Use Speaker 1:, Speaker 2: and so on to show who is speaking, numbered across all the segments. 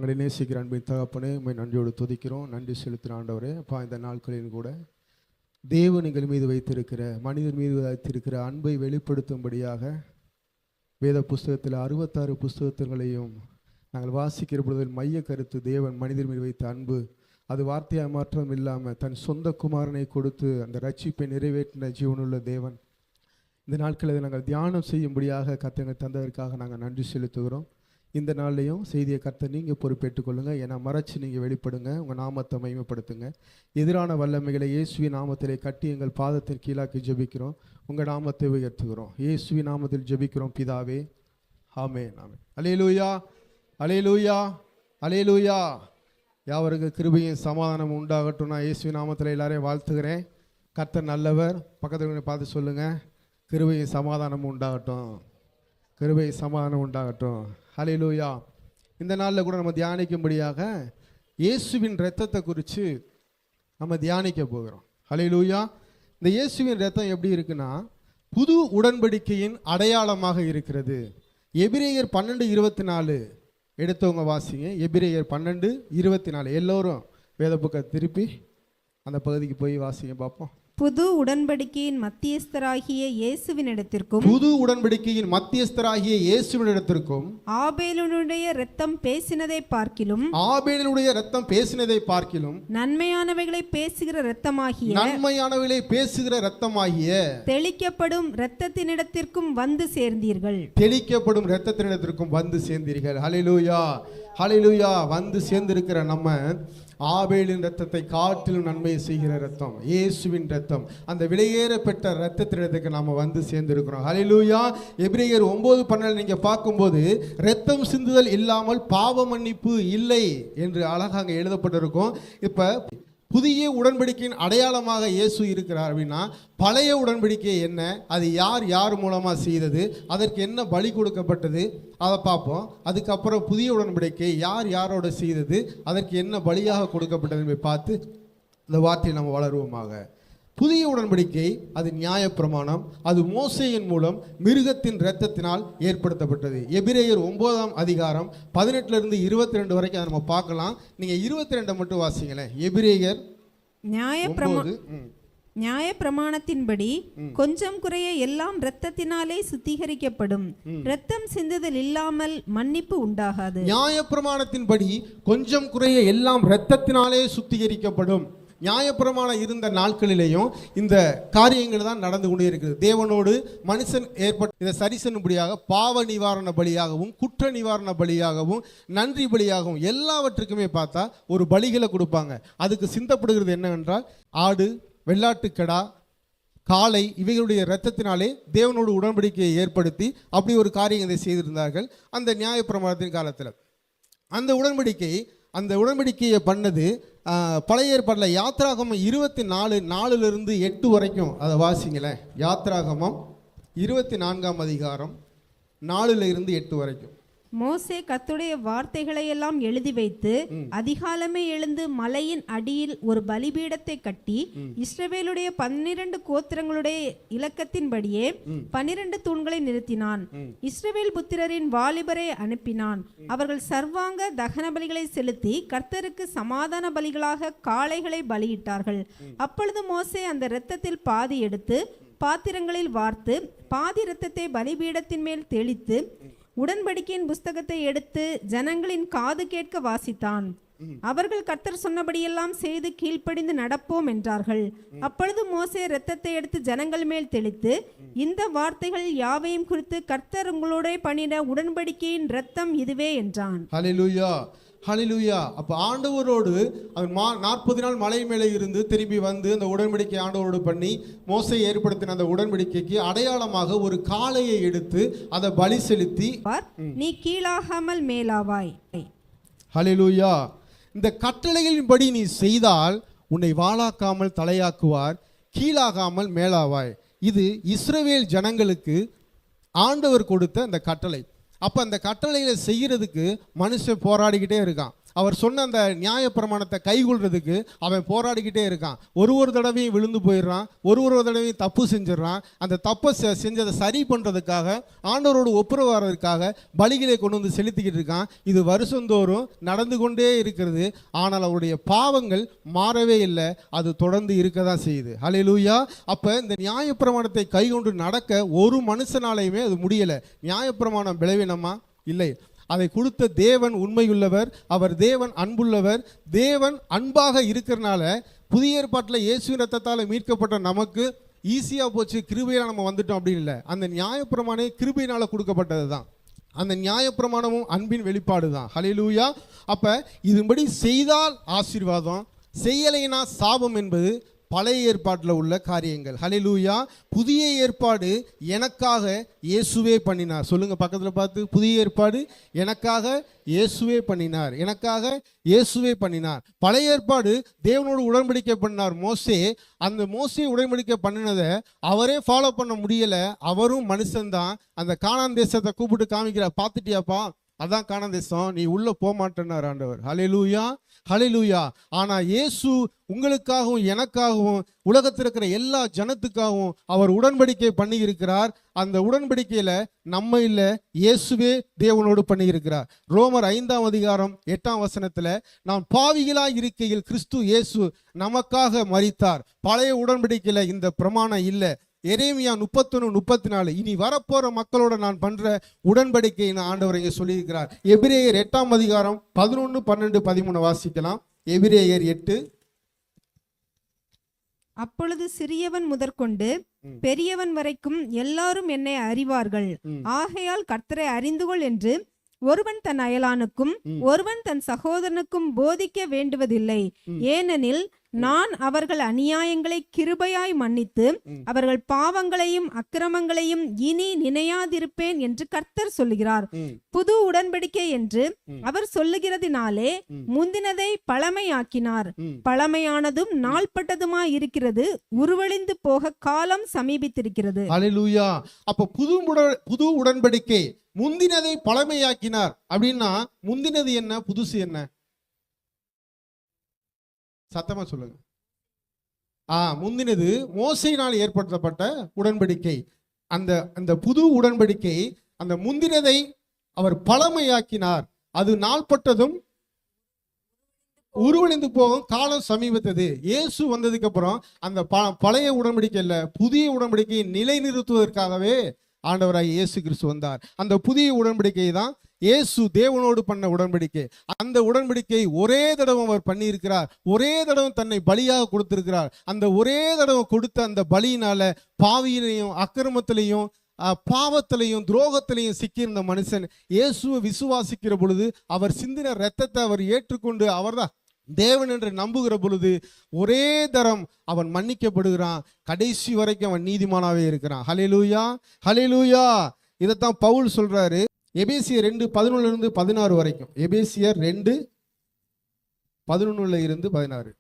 Speaker 1: உங்களை நேசிக்கிற அன்பின் தகப்பனே, உண்மை நன்றியோடு துதிக்கிறோம். நன்றி செலுத்துகிற ஆண்டவரே, அப்பா இந்த நாட்களில் கூட தேவன் எங்கள் மீது வைத்திருக்கிற, மனிதர் மீது வைத்திருக்கிற அன்பை வெளிப்படுத்தும்படியாக வேத புஸ்தகத்தில் 66 புஸ்தகங்களையும் நாங்கள் வாசிக்கிற பொழுது மைய கருத்து தேவன் மனிதர் மீது வைத்த அன்பு. அது வார்த்தையாக மாற்றம் இல்லாமல் தன் சொந்த குமாரனை கொடுத்து அந்த ரட்சிப்பை நிறைவேற்றின ஜீவனுள்ள தேவன். இந்த நாட்களில் நாங்கள் தியானம் செய்யும்படியாக கர்த்தர் தந்ததற்காக நாங்கள் நன்றி செலுத்துகிறோம். இந்த நாள்லையும் செய்தியை கர்த்தர் நீங்கள் பொறுப்பேற்றுக் கொள்ளுங்கள். ஏன்னா மறைச்சு நீங்கள் வெளிப்படுங்க, உங்கள் நாமத்தை மகிமைப்படுத்துங்க. எதிரான வல்லமைகளை இயேசுவின் நாமத்திலே கட்டி எங்கள் பாதத்தின் கீழாக்கி ஜெபிக்கிறோம். உங்கள் நாமத்தை உயர்த்துகிறோம். இயேசுவின் நாமத்தில் ஜெபிக்கிறோம் பிதாவே, ஆமென். ஆமென். அல்லேலூயா, அல்லேலூயா, அல்லேலூயா. யாவருக்கு கிருபையும் சமாதானம் உண்டாகட்டும். நான் இயேசுவின் நாமத்தில் எல்லாரையும் வாழ்த்துகிறேன். கர்த்தர் நல்லவர். பக்கத்தில் பார்த்து சொல்லுங்கள், கிருபையும் சமாதானம் உண்டாகட்டும், கிருபை சமாதானம் உண்டாகட்டும். ஹல்லேலூயா. இந்த நாளில் கூட நம்ம தியானிக்கும்படியாக இயேசுவின் இரத்தத்தை குறித்து நம்ம தியானிக்க போகிறோம். ஹல்லேலூயா. இந்த இயேசுவின் இரத்தம் எப்படி இருக்குன்னா, புது உடன்படிக்கையின் அடையாளமாக இருக்கிறது. எபிரேயர் 12:24 எடுத்தவங்க வாசிங்க. எபிரேயர் 12:24. எல்லோரும் வேத புக்கை திருப்பி அந்த பகுதிக்கு போய் வாசிங்க பார்ப்போம்.
Speaker 2: புது உடன்படிக்கையின் மத்தியஸ்தராகிய இயேசுவினிடத்திற்கும்,
Speaker 1: புது உடன்படிக்கையின் மத்தியஸ்தராகிய இயேசுவினிடத்திற்கும்
Speaker 2: ஆபேலுடைய இரத்தம் பேசினதை பார்க்கிலும்,
Speaker 1: ஆபேலுடைய இரத்தம் பேசினதை பார்க்கிலும்
Speaker 2: நன்மையானவைகளை பேசுகிற இரத்தமாகிய,
Speaker 1: நன்மையானவைகளை பேசுகிற இரத்தமாகிய
Speaker 2: தெளிக்கப்படும் இரத்தத்தினிடத்திற்கும் வந்து சேர்ந்தீர்கள்.
Speaker 1: தெளிக்கப்படும் இரத்தத்தினிடத்திற்கும் வந்து சேர்ந்தீர்கள். ஹல்லேலூயா, ஹல்லேலூயா. வந்து சேர்ந்திருக்கிற நம்ம ஆபேலின் இரத்தத்தை காட்டிலும் நன்மையை செய்கிற இரத்தம் இயேசுவின் இரத்தம். அந்த விலையேற பெற்ற இரத்தத்தினத்துக்கு நாம வந்து சேர்ந்திருக்கிறோம். ஹல்லேலூயா. எபிரேயர் 9:12 நீங்க பார்க்கும்போது, இரத்தம் சிந்துதல் இல்லாமல் பாவ மன்னிப்பு இல்லை என்று அழகாக அங்கே எழுதப்பட்டிருக்கும். இப்ப புதிய உடன்படிக்கையின் அடையாளமாக இயேசு இருக்கிறார் அப்படின்னா, பழைய உடன்படிக்கை என்ன, அது யார் யார் மூலமாக செய்தது, அதற்கு என்ன பலி கொடுக்கப்பட்டது, அதை பார்ப்போம். அதுக்கப்புறம் புதிய உடன்படிக்கை யார் யாரோட செய்தது, அதற்கு என்ன பலியாக கொடுக்கப்பட்டது என்பதை பார்த்து இந்த வார்த்தையை நம்ம வளருவோமாக. புதிய உடன்படிக்கை அது நியாயப்பிரமாணம். அது மோசேயின் மூலம் மிருகத்தின் இரத்தத்தினால் ஏற்படுத்தப்பட்டது. எபிரேயர் 9:18 22 வரைக்கும் அதை நம்ம பார்க்கலாம். நீங்க 22 மட்டும் வாசிங்களேன். எபிரேயர்
Speaker 2: நியாயப்பிரமாணத்தின்படி கொஞ்சம் குறைய எல்லாம் இரத்தத்தினாலே சுத்திகரிக்கப்படும், இரத்தம் சிந்துதல் இல்லாமல் மன்னிப்பு உண்டாகாது.
Speaker 1: நியாயப்பிரமாணத்தின்படி கொஞ்சம் குறைய எல்லாம் இரத்தத்தினாலே சுத்திகரிக்கப்படும். நியாயப்பிரமாணம் இருந்த நாட்களிலேயும் இந்த காரியங்கள் தான் நடந்து கொண்டே இருக்கிறது. தேவனோடு மனுஷன் ஏற்பட்ட இதை சரி செய்யும்படியாக பாவ நிவாரண பலியாகவும், குற்ற நிவாரண பலியாகவும், நன்றி பலியாகவும் எல்லாவற்றுக்குமே பார்த்தா ஒரு பலிகளை கொடுப்பாங்க. அதுக்கு சிந்தப்படுகிறது என்னவென்றால், ஆடு, வெள்ளாட்டுக்கடா, காளை, இவைகளுடைய இரத்தத்தினாலே தேவனோடு உடன்படிக்கையை ஏற்படுத்தி அப்படி ஒரு காரியங்களை செய்திருந்தார்கள் அந்த நியாயப்பிரமாணத்தின் காலத்தில். அந்த உடன்படிக்கையை பண்ணது பழைய ஏற்பாட்டில் யாத்ராகமம் 24:4-8 வரைக்கும் அதை வாசிங்களேன். யாத்ராகமம் 24 4-8 வரைக்கும்.
Speaker 2: மோசே கர்த்தருடைய வார்த்தைகளை எல்லாம் எழுதி வைத்து அதிகாலமே எழுந்து மலையின் அடியில் ஒரு பலிபீடத்தை கட்டி இஸ்ரவேலுடைய 12 கோத்திரங்களுடைய இலக்கத்தின்படியே 12 தூண்களை நிறுத்தினான். இஸ்ரவேல் புத்திரரின் வாலிபரை அனுப்பினான். அவர்கள் சர்வாங்க தகன பலிகளை செலுத்தி கர்த்தருக்கு சமாதான பலிகளாக காளைகளை பலியிட்டார்கள். அப்பொழுது மோசே அந்த இரத்தத்தில் பாதி எடுத்து பாத்திரங்களில் வார்த்து பாதி இரத்தத்தை பலிபீடத்தின் மேல் தெளித்து உடன்படிக்கையின் புஸ்தகத்தை எடுத்து ஜனங்களின் காது கேட்க வாசித்தான். அவர்கள் கர்த்தர் சொன்னபடியெல்லாம் செய்து கீழ்ப்படிந்து நடப்போம் என்றார்கள். அப்பொழுது மோசே இரத்தத்தை எடுத்து ஜனங்கள் மேல் தெளித்து, இந்த வார்த்தைகள் யாவையும் குறித்து கர்த்தர் உங்களோட பண்ணின உடன்படிக்கையின் இரத்தம் இதுவே என்றான்.
Speaker 1: ஹல்லேலூயா, ஹல்லேலூயா. அப்போ ஆண்டவரோடு அவன் 40 நாள் மலை மேலே இருந்து திரும்பி வந்து அந்த உடன்படிக்கை ஆண்டவரோடு பண்ணி மோசே ஏற்படுத்தின அந்த உடன்படிக்கைக்கு அடையாளமாக ஒரு காளையை எடுத்து அதை பலி செலுத்தி,
Speaker 2: நீ கீழாகாமல் மேலாவாய்.
Speaker 1: ஹல்லேலூயா. இந்த கட்டளைகளின்படி நீ செய்தால் உன்னை வாளாக்காமல் தலையாக்குவார், கீழாகாமல் மேலாவாய். இது இஸ்ரவேல் ஜனங்களுக்கு ஆண்டவர் கொடுத்த அந்த கட்டளை. அப்போ அந்த கட்டளைகளை செய்கிறதுக்கு மனுஷன் போராடிக்கிட்டே இருக்கான். அவர் சொன்ன அந்த நியாயப்பிரமாணத்தை கைகொள்றதுக்கு அவன் போராடிக்கிட்டே இருக்கான். ஒரு தடவையும் விழுந்து போயிடுறான், ஒரு தடவையும் தப்பு செஞ்சிடறான். அந்த தப்பை செஞ்சதை சரி பண்ணுறதுக்காக ஆண்டவரோடு ஒப்புரவாகிறதுக்காக பலிகளை கொண்டு வந்து செலுத்திக்கிட்டு இருக்கான். இது வருஷந்தோறும் நடந்து கொண்டே இருக்கிறது. ஆனால் அவருடைய பாவங்கள் மாறவே இல்லை, அது தொடர்ந்து இருக்க தான் செய்யுது. ஹல்லேலூயா. அப்போ இந்த நியாயப்பிரமாணத்தை கைகொண்டு நடக்க ஒரு மனுஷனாலையுமே அது முடியலை. நியாயப்பிரமாணம் பலவீனமா? இல்லை. அதை கொடுத்த தேவன் உண்மையுள்ளவர், அவர் தேவன் அன்புள்ளவர். தேவன் அன்பாக இருக்கிறனால புதிய ஏற்பாட்டில் இயேசு ரத்தத்தால் மீட்கப்பட்ட நமக்கு ஈஸியாக போச்சு, கிருபையாக நம்ம வந்துட்டோம் அப்படின்னு இல்லை. அந்த நியாயப்பிரமாணம் கிருபையினால் கொடுக்கப்பட்டது தான். அந்த நியாயப்பிரமாணமும் அன்பின் வெளிப்பாடு தான். ஹல்லேலூயா. அப்போ இதுபடி செய்தால் ஆசீர்வாதம், செய்யலைனா சாபம் என்பது பழைய ஏற்பாட்டில் உள்ள காரியங்கள். ஹல்லேலூயா. புதிய ஏற்பாடு எனக்காக இயேசுவே பண்ணினார். சொல்லுங்க பக்கத்தில் பார்த்து, புதிய ஏற்பாடு எனக்காக இயேசுவே பண்ணினார், எனக்காக இயேசுவே பண்ணினார். பழைய ஏற்பாடு தேவனோடு உடன்படிக்கை பண்ணார் மோசே. அந்த மோசே உடன்படிக்கை பண்ணினதை அவரே ஃபாலோ பண்ண முடியலை. அவரும் மனுஷன்தான். அந்த கானான் தேசத்தை கூப்பிட்டு காமிக்கிறார், பார்த்துட்டியாப்பா, அதான் கானான் தேசம், நீ உள்ள போக மாட்டேன்னார் ஆண்டவர். ஹல்லேலூயா, ஹல்லேலூயா. ஆனால் இயேசு உங்களுக்காகவும் எனக்காகவும் உலகத்தில் இருக்கிற எல்லா ஜனத்துக்காகவும் அவர் உடன்படிக்கை பண்ணி இருக்கிறார். அந்த உடன்படிக்கையில் நம்ம இல்லை, இயேசுவே தேவனோடு பண்ணி இருக்கிறார். ரோமர் 5:8 நாம் பாவிகளாய் இருக்கையில் கிறிஸ்து இயேசு நமக்காக மரித்தார். பழைய உடன்படிக்கையில் இந்த பிரமாணம் இல்லை. எரேமியா 31:34 இனி வரப்போற மக்களோட நான் பண்ற உடன்படிக்கைன்னு ஆண்டவர் இங்கே சொல்லியிருக்கிறார். எபிரேயர் 8:11, 12, 13 வாசிக்கலாம். எபிரேயர் 8.
Speaker 2: அப்பொழுது சிறியவன் முதற்கொண்டு பெரியவன் வரைக்கும் எல்லாரும் என்னை அறிவார்கள். ஆகையால் கர்த்தரை அறிந்து கொள் என்று ஒருவன் தன் அயலானுக்கும் ஒருவன் தன் சகோதரனுக்கும் போதிக்க வேண்டுவதில்லை. ஏனெனில் நான் அவர்கள் அநியாயங்களை கிருபையாய் மன்னித்து அவர்கள் பாவங்களையும் அக்கிரமங்களையும் இனி நினையாதிருப்பேன் என்று கர்த்தர் சொல்லுகிறார். புது உடன்படிக்கை என்று அவர் சொல்லுகிறதினாலே முந்தினதை பழமையாக்கினார். பழமையானதும் நாள்பட்டதுமாய் இருக்கிறது, உருவழிந்து போக காலம் சமீபித்திருக்கிறது.
Speaker 1: ஹல்லேலூயா. அப்ப புது உடன்படிக்கை முந்தினதை பழமையாக்கினார் அப்படின்னா முந்தினது என்ன, புதுசு என்ன? சத்தமா சொல்லுங்க. முந்தினது மோசையினால் ஏற்படுத்தப்பட்ட உடன்படிக்கை. அந்த புது உடன்படிக்கை அந்த முந்தினதை அவர் பழமையாக்கினார். அது நாள்பட்டதும் உருவழிந்து போகும் காலம் சமீபத்தது. இயேசு வந்ததுக்கு அப்புறம் அந்த பழைய உடன்படிக்கை இல்ல, புதிய உடன்படிக்கையை நிலைநிறுத்துவதற்காகவே ஆண்டவராய் இயேசு கிறிஸ்து வந்தார். அந்த புதிய உடன்படிக்கை தான் இயேசு தேவனோடு பண்ண உடன்படிக்கை. அந்த உடன்படிக்கை ஒரே தடவை அவர் பண்ணியிருக்கிறார். ஒரே தடவை தன்னை பலியாக கொடுத்திருக்கிறார். அந்த ஒரே தடவை கொடுத்த அந்த பலியினால பாவியிலையும் அக்கிரமத்திலையும் பாவத்திலையும் துரோகத்திலையும் சிக்கியிருந்த மனுஷன் இயேசுவை விசுவாசிக்கிற பொழுது அவர் சிந்தின இரத்தத்தை அவர் ஏற்றுக்கொண்டு அவர்தான் தேவன் என்று நம்புகிற பொழுது ஒரே தரம் அவன் மன்னிக்கப்படுகிறான். கடைசி வரைக்கும் அவன் நீதிமானாவே இருக்கிறான். ஹல்லேலூயா, ஹல்லேலூயா. இதைத்தான் பவுல் சொல்றாரு எபேசியர் 2:11-16 வரைக்கும். எபேசியர் 2:11-16.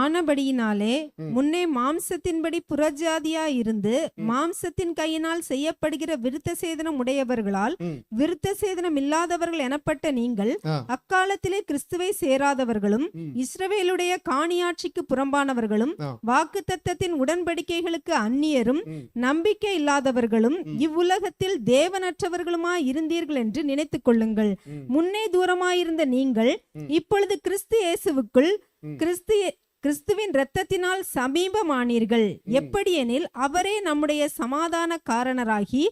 Speaker 2: ஆனபடியினாலே முன்னே மாம்சத்தின்படி புறஜாதியா இருந்து மாம்சத்தின் கையினால் செய்யப்படுகிற விருத்த சேதனம் உடையவர்களால் விருத்த சேதனம் இல்லாதவர்கள் எனப்பட்ட நீங்கள் அக்காலத்திலே கிறிஸ்துவை சேராதவர்களும் இஸ்ரவேலுடைய காணியாட்சிக்கு புறம்பானவர்களும் வாக்குத்தத்தத்தின் உடன்படிக்கைகளுக்கு அந்நியரும் நம்பிக்கை இல்லாதவர்களும் இவ்வுலகத்தில் தேவனற்றவர்களுமாய் இருந்தீர்கள் என்று நினைத்துக் கொள்ளுங்கள். முன்னே தூரமாயிருந்த நீங்கள் இப்பொழுது கிறிஸ்து இயேசுவுக்குள் கிறிஸ்துவின் இரத்தத்தினால் சமீபமானீர்கள். எப்படியெனில் அவரே நம்முடைய சமாதான காரணராகி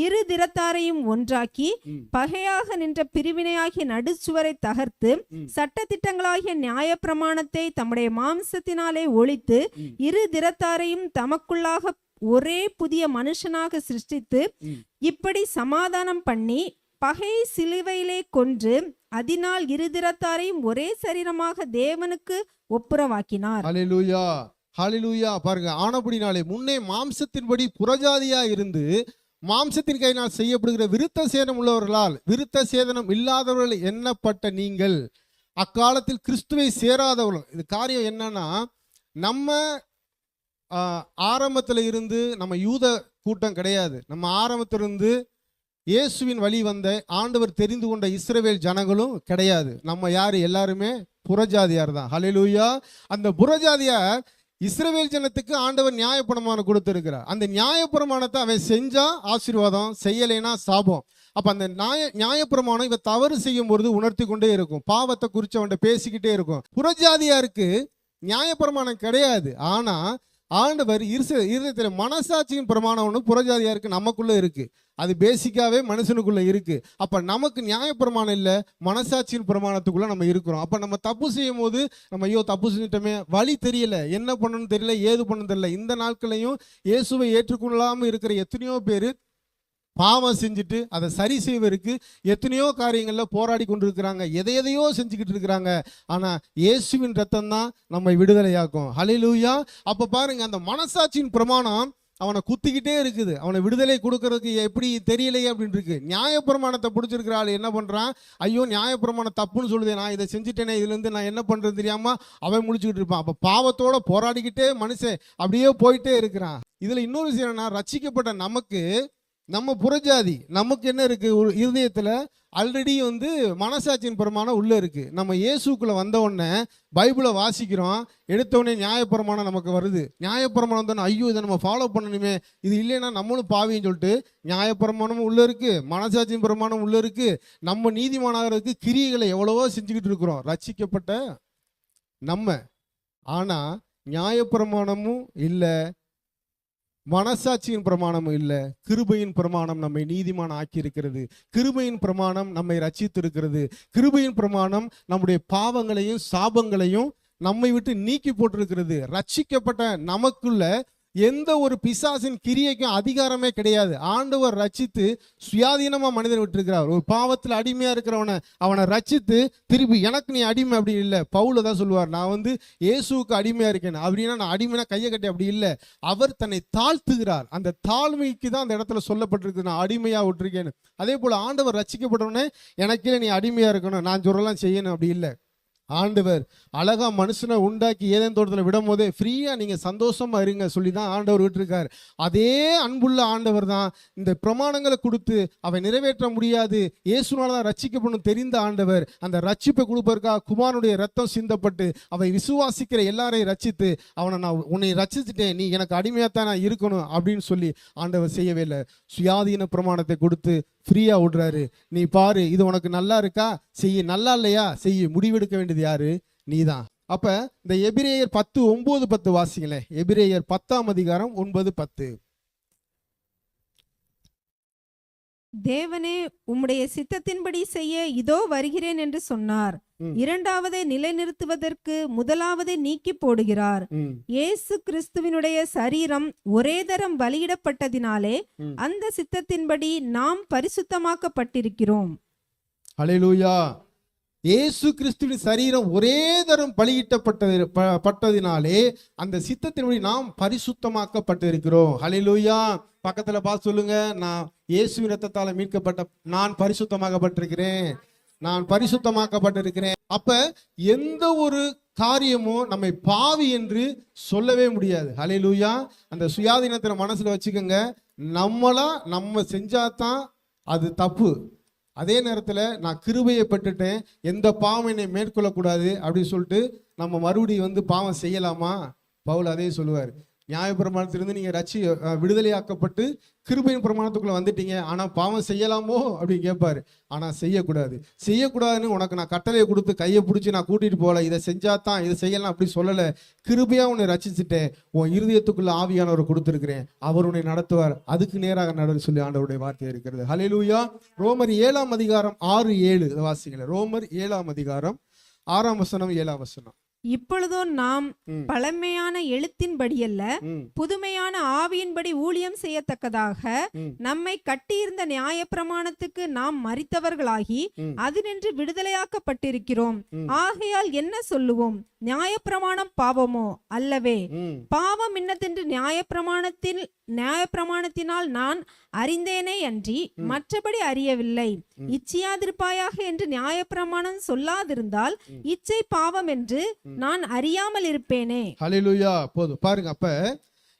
Speaker 2: இரு திறத்தாரையும் ஒன்றாக்கி பகையாக நின்ற பிரிவினையாகிய நடுச்சுவரை தகர்த்து சட்டதிட்டங்களாகிய நியாயப்பிரமாணத்தை தம்முடைய மாம்சத்தினாலே ஒழித்து இரு திறத்தாரையும் தமக்குள்ளாக ஒரே புதிய மனுஷனாக சிருஷ்டித்து இப்படி சமாதானம் பண்ணி பகையை சிலுவையிலே கொன்று அதனால் இருதிறத்தாரையும் ஒரே சரீரமாக தேவனுக்கு ஒப்புரவாக்கினார்.
Speaker 1: ஹல்லேலூயா, ஹல்லேலூயா. பாருங்க, ஆனபடினாலே முன்னே மாம்சத்தின்படி புறஜாதியா இருந்து மாம்சத்தின் கையினால் செய்யப்படுகிற விருத்த சேதனம் உள்ளவர்களால் விருத்த சேதனம் இல்லாதவர்கள் எண்ணப்பட்ட நீங்கள் அக்காலத்தில் கிறிஸ்துவை சேராதவர்கள். இது காரியம் என்னன்னா, நம்ம ஆரம்பத்தில் இருந்து நம்ம யூத கூட்டம் கிடையாது. நம்ம ஆரம்பத்திலிருந்து இயேசுவின் வழி வந்த ஆண்டவர் தெரிந்து கொண்ட இஸ்ரவேல் ஜனங்களும் கிடையாது. நம்ம யாரு? எல்லாருமே புறஜாதியார் தான். ஹல்லேலூயா. அந்த புறஜாதியார் இஸ்ரவேல் ஜனத்துக்கு ஆண்டவர் நியாயப்பிரமாணம் கொடுத்திருக்கிறார். அந்த நியாயப்பிரமாணத்தை அவன் செஞ்சா ஆசீர்வாதம், செய்யலைன்னா சாபம். அப்ப அந்த நியாயப்பிரமாணம் இவன் தவறு செய்யும் பொழுது உணர்த்தி கொண்டே இருக்கும், பாவத்தை குறித்து அவன்கிட்ட பேசிக்கிட்டே இருக்கும். புறஜாதியாருக்கு நியாயப்பிரமாணம் கிடையாது. ஆனா ஆண்டவர் இருதயத்துல மனசாட்சியின் பிரமாணம் ஒன்று புறஜாதியாருக்கு நமக்குள்ள இருக்கு. அது பேசிக்காவே மனுஷனுக்குள்ள இருக்கு. அப்ப நமக்கு நியாயப்பிரமாணம் இல்லை, மனசாட்சியின் பிரமாணத்துக்குள்ள நம்ம இருக்கிறோம். அப்ப நம்ம தப்பு செய்யும் போது நம்ம ஐயோ தப்பு செஞ்சிட்டோமே, வழி தெரியல, என்ன பண்ணணும்னு தெரியல, ஏது பண்ணணும் தெரியல. இந்த நாட்களையும் இயேசுவை ஏற்றுக்கொள்ளாம இருக்கிற எத்தனையோ பேர் பாவம் செஞ்சுட்டு அதை சரி செய்வதற்கு எத்தனையோ காரியங்கள்ல போராடி கொண்டிருக்கிறாங்க, எதையோ செஞ்சுக்கிட்டு இருக்கிறாங்க. ஆனா இயேசுவின் ரத்தம் தான் நம்மை விடுதலையாக்கும். ஹல்லேலூயா. அப்ப பாருங்க, அந்த மனசாட்சியின் பிரமாணம் அவனை குத்திக்கிட்டே இருக்குது. அவனை விடுதலை கொடுக்கறதுக்கு எப்படி தெரியலையே அப்படின்னு இருக்கு. நியாயப்பிரமாணத்தை பிடிச்சிருக்கிற ஆள் என்ன பண்றான்? ஐயோ நியாயப்பிரமாணம் தப்புன்னு சொல்லுதே, நான் இதை செஞ்சுட்டேனே, இதுல இருந்து நான் என்ன பண்றது தெரியாம அவன் முடிச்சுக்கிட்டு இருப்பான். அப்ப பாவத்தோட போராடிக்கிட்டே மனுஷன் அப்படியே போயிட்டே இருக்கிறான். இதுல இன்னொரு விஷயம் என்னன்னா, ரட்சிக்கப்பட்ட நமக்கு, நம்ம புறஜாதி, நமக்கு என்ன இருக்கு? ஒரு இருதயத்துல ஆல்ரெடி மனசாட்சியின் பிரமாணம் உள்ள இருக்கு. நம்ம இயேசுக்குள்ள வந்த உடனே பைபிளை வாசிக்கிறோம், எடுத்த உடனே நியாயப்பிரமாணம் நமக்கு வருது. நியாயப்பிரமாணம் தானே, ஐயோ இதை நம்ம ஃபாலோ பண்ணணுமே, இது இல்லைன்னா நம்மளும் பாவின்னு சொல்லிட்டு நியாயப்பிரமாணமும் உள்ள இருக்கு, மனசாட்சியின் பிரமாணம் உள்ள இருக்கு. நம்ம நீதிமானாகிறதுக்கு கிரியைகளை எவ்வளவோ செஞ்சுக்கிட்டு இருக்கிறோம் ரட்சிக்கப்பட்ட நம்ம. ஆனா நியாயப்பிரமாணமும் இல்லை, மனசாட்சியின் பிரமாணமும் இல்லை, கிருபையின் பிரமாணம் நம்மை நீதிமான் ஆக்கி இருக்கிறது. கிருபையின் பிரமாணம் நம்மை ரட்சித்து இருக்கிறது. கிருபையின் பிரமாணம் நம்முடைய பாவங்களையும் சாபங்களையும் நம்மை விட்டு நீக்கி போட்டிருக்கிறது. ரட்சிக்கப்பட்ட நமக்குள்ள எந்த ஒரு பிசாசின் கிரியைக்கும் அதிகாரமே கிடையாது. ஆண்டவர் ரட்சித்து சுயாதீனமா மனிதன் விட்டுருக்கிறார். ஒரு பாவத்தில் அடிமையா இருக்கிறவனை அவனை ரட்சித்து திருப்பி எனக்கு நீ அடிமை அப்படி இல்லை. பவுல தான் சொல்லுவார், நான் இயேசுவுக்கு அடிமையா இருக்கேன் அப்படின்னா, நான் அடிமைனா கையை கட்டி அப்படி இல்லை. அவர் தன்னை தாழ்த்துகிறார். அந்த தாழ்மைக்கு தான் அந்த இடத்துல சொல்லப்பட்டிருக்கு, நான் அடிமையா விட்டுருக்கேன்னு. அதே போல ஆண்டவர் ரட்சிக்கப்பட்டவனே எனக்கே நீ அடிமையா இருக்கணும், நான் சொல்லலாம் செய்யணும் அப்படி இல்லை. ஆண்டவர் அழகா மனுஷனை உண்டாக்கி ஏதேன் தோட்டத்தில் விடும் போதே ஃப்ரீயா நீங்க சந்தோஷமா இருங்க சொல்லி தான் ஆண்டவர் விட்டுருக்காரு. அதே அன்புள்ள ஆண்டவர் தான் இந்த பிரமாணங்களை கொடுத்து அவை நிறைவேற்ற முடியாது, இயேசுனால தான் ரட்சிக்கப்படும் தெரிந்த ஆண்டவர் அந்த ரட்சிப்பை கொடுப்பதற்காக குமாரனுடைய ரத்தம் சிந்தப்பட்டு அவை விசுவாசிக்கிற எல்லாரையும் ரட்சித்து அவனை நான் உன்னை ரட்சிச்சுட்டேன், நீ எனக்கு அடிமையாத்தான் நான் இருக்கணும் அப்படின்னு சொல்லி ஆண்டவர் செய்யவே இல்லை. சுயாதீன பிரமாணத்தை கொடுத்து ஃப்ரீயா விடுறாரு. நீ பாரு, இது உனக்கு நல்லா இருக்கா செய்ய, நல்லா இல்லையா செய்ய, முடிவெடுக்க வேண்டியது யாரு? நீதான். அப்ப இந்த எபிரேயர் 10:9-10 வாசிங்களேன். எபிரேயர் 10ஆம் அதிகாரம் 9-10.
Speaker 2: தேவனே உம்முடைய சித்தத்தின்படி செய்ய இதோ வருகிறேன் என்று சொன்னார். இரண்டாவதை நிலைநிறுத்துவதற்கு முதலாவதை நீக்கி போடுகிறார். இயேசு கிறிஸ்துவினுடைய சரீரம் ஒரே தரம் பலியிடப்பட்டதினாலே அந்த சித்தத்தின்படி நாம் பரிசுத்தமாக்கப்பட்டிருக்கிறோம்.
Speaker 1: ஹல்லேலூயா. இயேசு கிறிஸ்துவின் சரீரம் ஒரே தரம் பலியிட்டப்பட்டதினாலே அந்த சித்தத்தின்படி நாம் பரிசுத்தமாக்கப்பட்டிருக்கிறோம். ஹல்லேலூயா. பக்கத்துல பார்த்து சொல்லுங்க, நான் இயேசுவின் ரத்தத்தால மீட்கப்பட்ட, நான் பரிசுத்தமாக்கப்பட்டிருக்கிறேன், நான் பரிசுத்தமாக்கப்பட்டிருக்கிறேன். அப்ப எந்த ஒரு காரியமும் நம்மை பாவி என்று சொல்லவே முடியாது. ஹல்லேலூயா. அந்த சுயாதீனத்தை மனசுல வச்சுக்கோங்க. நம்ம செஞ்சாதான் அது தப்பு. அதே நேரத்தில் நான் கிருபையை பெற்றுட்டேன், எந்த பாவம் என்னை மேற்கொள்ளக்கூடாது அப்படின்னு சொல்லிட்டு நம்ம மறுபடியும் பாவம் செய்யலாமா? பவுல் அதே சொல்லுவார். நியாயப்பிரமாணத்திலிருந்து நீங்கள் விடுதலையாக்கப்பட்டு கிருபையின் பிரமாணத்துக்குள்ள வந்துட்டீங்க, ஆனால் பாவம் செய்யலாமோ அப்படின்னு கேட்பாரு. ஆனால் செய்யக்கூடாதுன்னு உனக்கு நான் கட்டளையை கொடுத்து கையை பிடிச்சி நான் கூட்டிட்டு போகல, இதை செஞ்சாதான் இதை செய்யலாம் அப்படி சொல்லலை. கிருபையா உன்னை ரட்சிச்சுட்டேன், உன் இருதயத்துக்குள்ள ஆவியானவர் கொடுத்துருக்கிறேன், அவர் உன்னை நடத்துவார், அதுக்கு நேராக நட சொல்லி ஆண்டவருடைய வார்த்தை இருக்கிறது. ஹல்லேலூயா. ரோமர் 7ஆம் அதிகாரம் 6-7 வாசிங்களேன். ரோமர் 7ஆம் அதிகாரம் 6ஆம் வசனம் 7ஆம் வசனம்.
Speaker 2: இப்பொழுதோ நாம் பழமையான எழுத்தின்படியல்ல புதுமையான ஆவியின்படி ஊழியம் செய்யத்தக்கதாக நம்மை கட்டியிருந்த நியாயப்பிரமாணத்துக்கு நாம் மரித்தவர்களாகி அதினின்று விடுதலையாக்கப்பட்டிருக்கிறோம். ஆகையால் என்ன சொல்லுவோம்? நியாயப்பிரமாணம் பாவமோ? அல்லவே. பாவம் இன்னதென்று நியாயப்பிரமாணத்தினால் நான் அறிந்தேனே அன்றி மற்றபடி அறியவில்லை. இச்சையாதிருப்பாயாக என்று நியாயப்பிரமாணம் சொல்லாதிருந்தால் இச்சை பாவம் என்று நான் அறியாமல் இருப்பேனே.
Speaker 1: ஹல்லேலூயா. போதும் பாருங்க. அப்ப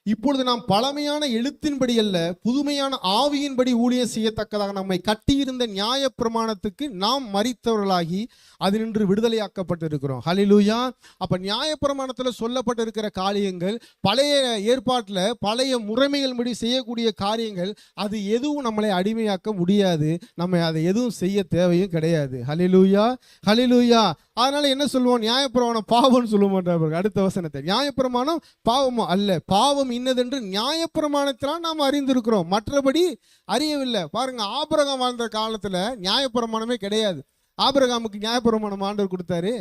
Speaker 1: இப்பொழுது நாம் பழமையான எழுத்தின்படி அல்ல, புதுமையான ஆவியின்படி ஊழியம் செய்யத்தக்கதாக நம்மை கட்டியிருந்த நியாய பிரமாணத்துக்கு நாம் மரித்தவர்களாகி அதினின்று விடுதலையாக்கப்பட்டிருக்கிறோம். ஹல்லேலூயா. அப்ப நியாய பிரமாணத்துல சொல்லப்பட்டிருக்கிற காரியங்கள், பழைய ஏற்பாட்டுல பழைய முறைமைகள் படி செய்யக்கூடிய காரியங்கள், அது எதுவும் நம்மளை அடிமையாக்க முடியாது. நம்ம அதை எதுவும் செய்ய தேவையும் கிடையாது. ஹல்லேலூயா, ஹல்லேலூயா. அதனால என்ன சொல்லுவோம்? நியாயப்பிரமாணம் பாவம்னு சொல்ல மாட்டாங்க. அடுத்த வசனத்தை, நியாயப்பிரமாணம் பாவமோ அல்ல, பாவம் இன்னதென்று நியாயப்பிரமாணத்தினால் நாம் அறிந்திருக்கிறோம், மற்றபடி அறியவில்லை. பாருங்க, ஆபிரகாம் வாழ்ந்த காலத்துல நியாயப்பிரமாணமே கிடையாது. ஆபிரகாமுக்கு நியாயப்பிரமாணம் ஆண்டவர் கொடுத்தாரு.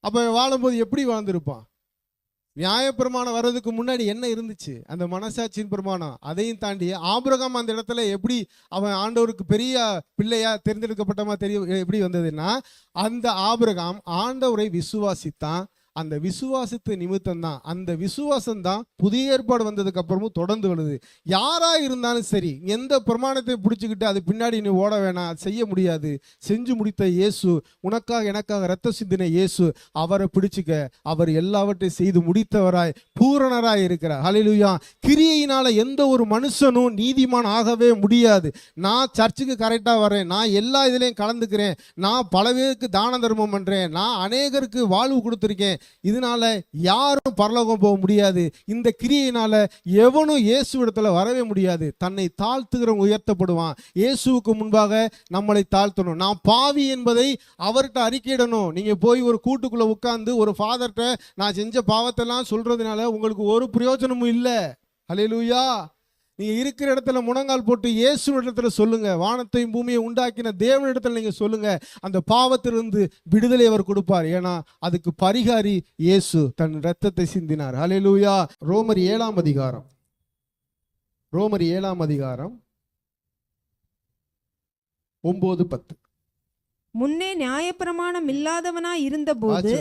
Speaker 1: அப்ப வாழும்போது எப்படி வாழ்ந்திருப்பான்? நியாயப்பிரமாணம் வர்றதுக்கு முன்னாடி என்ன இருந்துச்சு? அந்த மனசாட்சியின் பிரமாணம். அதையும் தாண்டி ஆபிரகாம் அந்த இடத்துல எப்படி அவன் ஆண்டவருக்கு பெரிய பிள்ளையா தேர்ந்தெடுக்கப்பட்டமா எப்படி வந்ததுன்னா, அந்த ஆபிரகாம் ஆண்டவரை விசுவாசித்தான். அந்த விசுவாசத்து நிமித்தம் தான், அந்த விசுவாசம் தான் புதிய ஏற்பாடு வந்ததுக்கு அப்புறமும் தொடர்ந்து வருது. யாரா இருந்தாலும் சரி, எந்த பிரமாணத்தை பிடிச்சிக்கிட்டு அது பின்னாடி நீ ஓட வேணாம், அது செய்ய முடியாது. செஞ்சு முடித்த இயேசு, உனக்காக எனக்காக ரத்த சிந்தின இயேசு, அவரை பிடிச்சிக்க. அவர் எல்லாவற்றையும் செய்து முடித்தவராய் பூரணராய் இருக்கிறார். ஹல்லேலூயா. கிரியையினால எந்த ஒரு மனுஷனும் நீதிமான் ஆகவே முடியாது. நான் சர்ச்சுக்கு கரெக்டாக வரேன், நான் எல்லா இதுலேயும் கலந்துக்கிறேன், நான் பல பேருக்கு தான தர்மம் பண்ணுறேன், நான் அநேகருக்கு வாழ்வு கொடுத்துருக்கேன், இதனால யாரும் பரலோகம் போக முடியாது. இந்த கிரியையினால எவனும் இயேசு இடத்துல வரவே முடியாது. தன்னை தாழ்த்துகிறவன் உயர்த்தப்படுவான். இயேசுவுக்கு முன்பாக நம்மளை தாழ்த்தணும். நான் பாவி என்பதை அவர்கிட்ட அறிக்கையிடணும். நீங்க போய் ஒரு கூட்டுக்குள்ள உட்கார்ந்து ஒரு ஃபாதர்கிட்ட நான் செஞ்ச பாவத்தெல்லாம் சொல்றதுனால உங்களுக்கு ஒரு பிரயோஜனமும் இல்லை. ஹல்லேலூயா. நீங்க இருக்கிற இடத்துல முழங்கால் போட்டு இயேசு இடத்துல சொல்லுங்க. வானத்தையும் பூமியை உண்டாக்கின தேவனிடத்துல நீங்க சொல்லுங்க. அந்த பாவத்திலிருந்து விடுதலை அவர் கொடுப்பார். ஏன்னா அதுக்கு பரிகாரி இயேசு தன் இரத்தத்தை சிந்தினார். ஹல்லேலூயா. ரோமர் 7ஆம் அதிகாரம், ரோமர் 7ஆம் அதிகாரம் 9-10.
Speaker 2: முன்னே நியாயப்பிரமாணம் இல்லாதவனாய் இருந்தபோது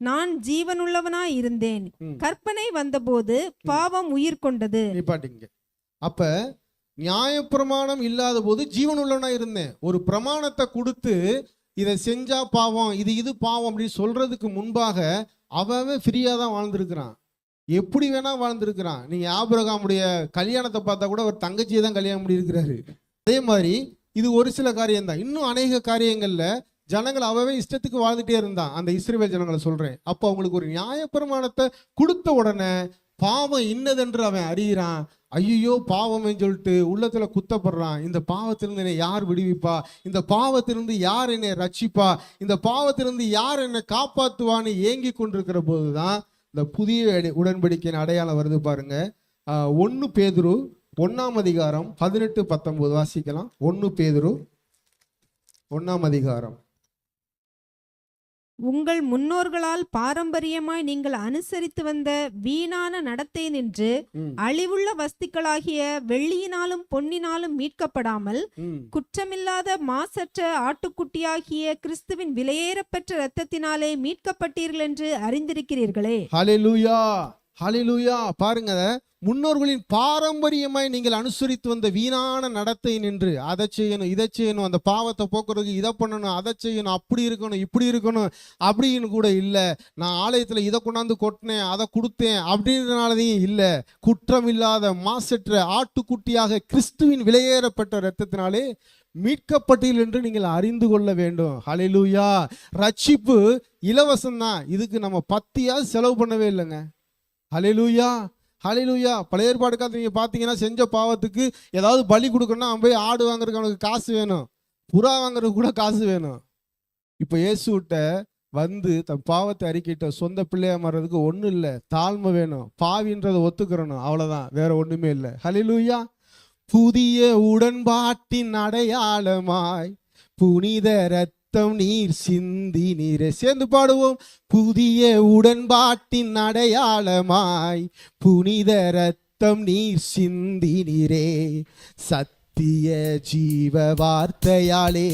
Speaker 2: நான் ஜீவனுள்ளவனாய் இருந்தேன். கற்பனை வந்தபோது பாவம் உயிர் கொண்டது.
Speaker 1: அப்ப நியாயப்பிரமாணம் இல்லாத போது ஜீவன் உள்ளவனா இருந்தேன். ஒரு பிரமாணத்தை கொடுத்து இதை செஞ்சா பாவம், இது பாவம் அப்படின்னு சொல்றதுக்கு முன்பாக அவன் ஃப்ரீயா தான் வாழ்ந்திருக்கிறான். எப்படி வேணா வாழ்ந்திருக்கிறான். நீங்க ஆபிரகாமுடைய கல்யாணத்தை பார்த்தா கூட ஒரு தங்கச்சியை தான் கல்யாணம் பண்ணி இருக்கிறாரு. அதே மாதிரி இது ஒரு சில காரியம் தான். இன்னும் அநேக காரியங்கள்ல ஜனங்கள் அவவே இஷ்டத்துக்கு வாழ்ந்துட்டே இருந்தான். அந்த இஸ்ரவேல் ஜனங்களை சொல்றேன். அப்போ அவங்களுக்கு ஒரு நியாயப்பிரமாணத்தை கொடுத்த உடனே பாவம் இன்னதென்று அவன் அறிகிறான். ஐயோ பாவம்னு சொல்லிட்டு உள்ளத்துல குத்தப்படுறான். இந்த பாவத்திலிருந்து என்னை யார் விடுவிப்பா? இந்த பாவத்திலிருந்து யார் என்னை ரட்சிப்பா? இந்த பாவத்திலிருந்து யார் என்னை காப்பாத்துவான்னு ஏங்கி கொண்டிருக்கிற போதுதான் இந்த புதிய உடன்படிக்கையின் அடையாளம் வருது. பாருங்க, 1 பேதுரு 1ஆம் அதிகாரம் 18-19 வாசிக்கலாம். 1 பேதுரு 1ஆம் அதிகாரம்.
Speaker 2: உங்கள் முன்னோர்களால் பாரம்பரியமாய் நீங்கள் அனுசரித்து வந்த வீணான நடத்தை நின்று அழிவுள்ள வஸ்துக்களாகிய வெள்ளியினாலும் பொன்னினாலும் மீட்கப்படாமல் குற்றமில்லாத மாசற்ற ஆட்டுக்குட்டியாகிய கிறிஸ்துவின் விலையேறப்பெற்ற இரத்தத்தினாலே மீட்கப்பட்டீர்கள் என்று அறிந்திருக்கிறீர்களே.
Speaker 1: ஹல்லேலூயா, ஹல்லேலூயா. பாருங்க, முன்னோர்களின் பாரம்பரியமாய் நீங்கள் அனுசரித்து வந்த வீணான நடத்தை நின்று அதை செய்யணும் இதை செய்யணும், அந்த பாவத்தை போக்குறதுக்கு இதை பண்ணணும் அதை செய்யணும், அப்படி இருக்கணும் இப்படி இருக்கணும் அப்படின்னு கூட இல்லை. நான் ஆலயத்தில் இதை கொண்டாந்து கொட்டினேன் அதை கொடுத்தேன் அப்படின்றனாலதையும் இல்லை. குற்றம் இல்லாத மாசற்ற ஆட்டுக்குட்டியாக கிறிஸ்துவின் விலையேறப்பட்ட இரத்தத்தினாலே மீட்கப்பட்டீர்கள் என்று நீங்கள் அறிந்து கொள்ள வேண்டும். ஹல்லேலூயா. ரட்சிப்பு இலவசம் தான். இதுக்கு நம்ம பத்தியாவது செலவு பண்ணவே இல்லைங்க. ஹல்லேலூயா, ஹல்லேலூயா. பழைய ஏற்பாடு காலத்துல நீங்க பாத்தீங்கன்னா செஞ்ச பாவத்துக்கு ஏதாவது பலி கொடுக்கணும்னா அவன் போய் ஆடு வாங்குறதுக்கு அவனுக்கு காசு வேணும், புறா வாங்குறதுக்கு கூட காசு வேணும். இப்போ இயேசுகிட்ட வந்து தன் பாவத்தை அறிக்கிட்ட சொந்த பிள்ளையா மாறதுக்கு ஒன்றும் இல்லை, தாழ்மை வேணும், பாவின்றதை ஒத்துக்கிறணும், அவ்வளோதான், வேற ஒன்றுமே இல்லை. ஹல்லேலூயா. புதிய உடன்பாட்டின் அடையாளமாய் புனித ரத்தம் நீர் சிந்தி நீரே. சேர்ந்து பாடுவோம். புதிய உடன்பாட்டின் அடையாளமாய் புனித ரத்தம் நீர் சிந்தி நீரே. சத்திய ஜீவ வார்த்தையாலே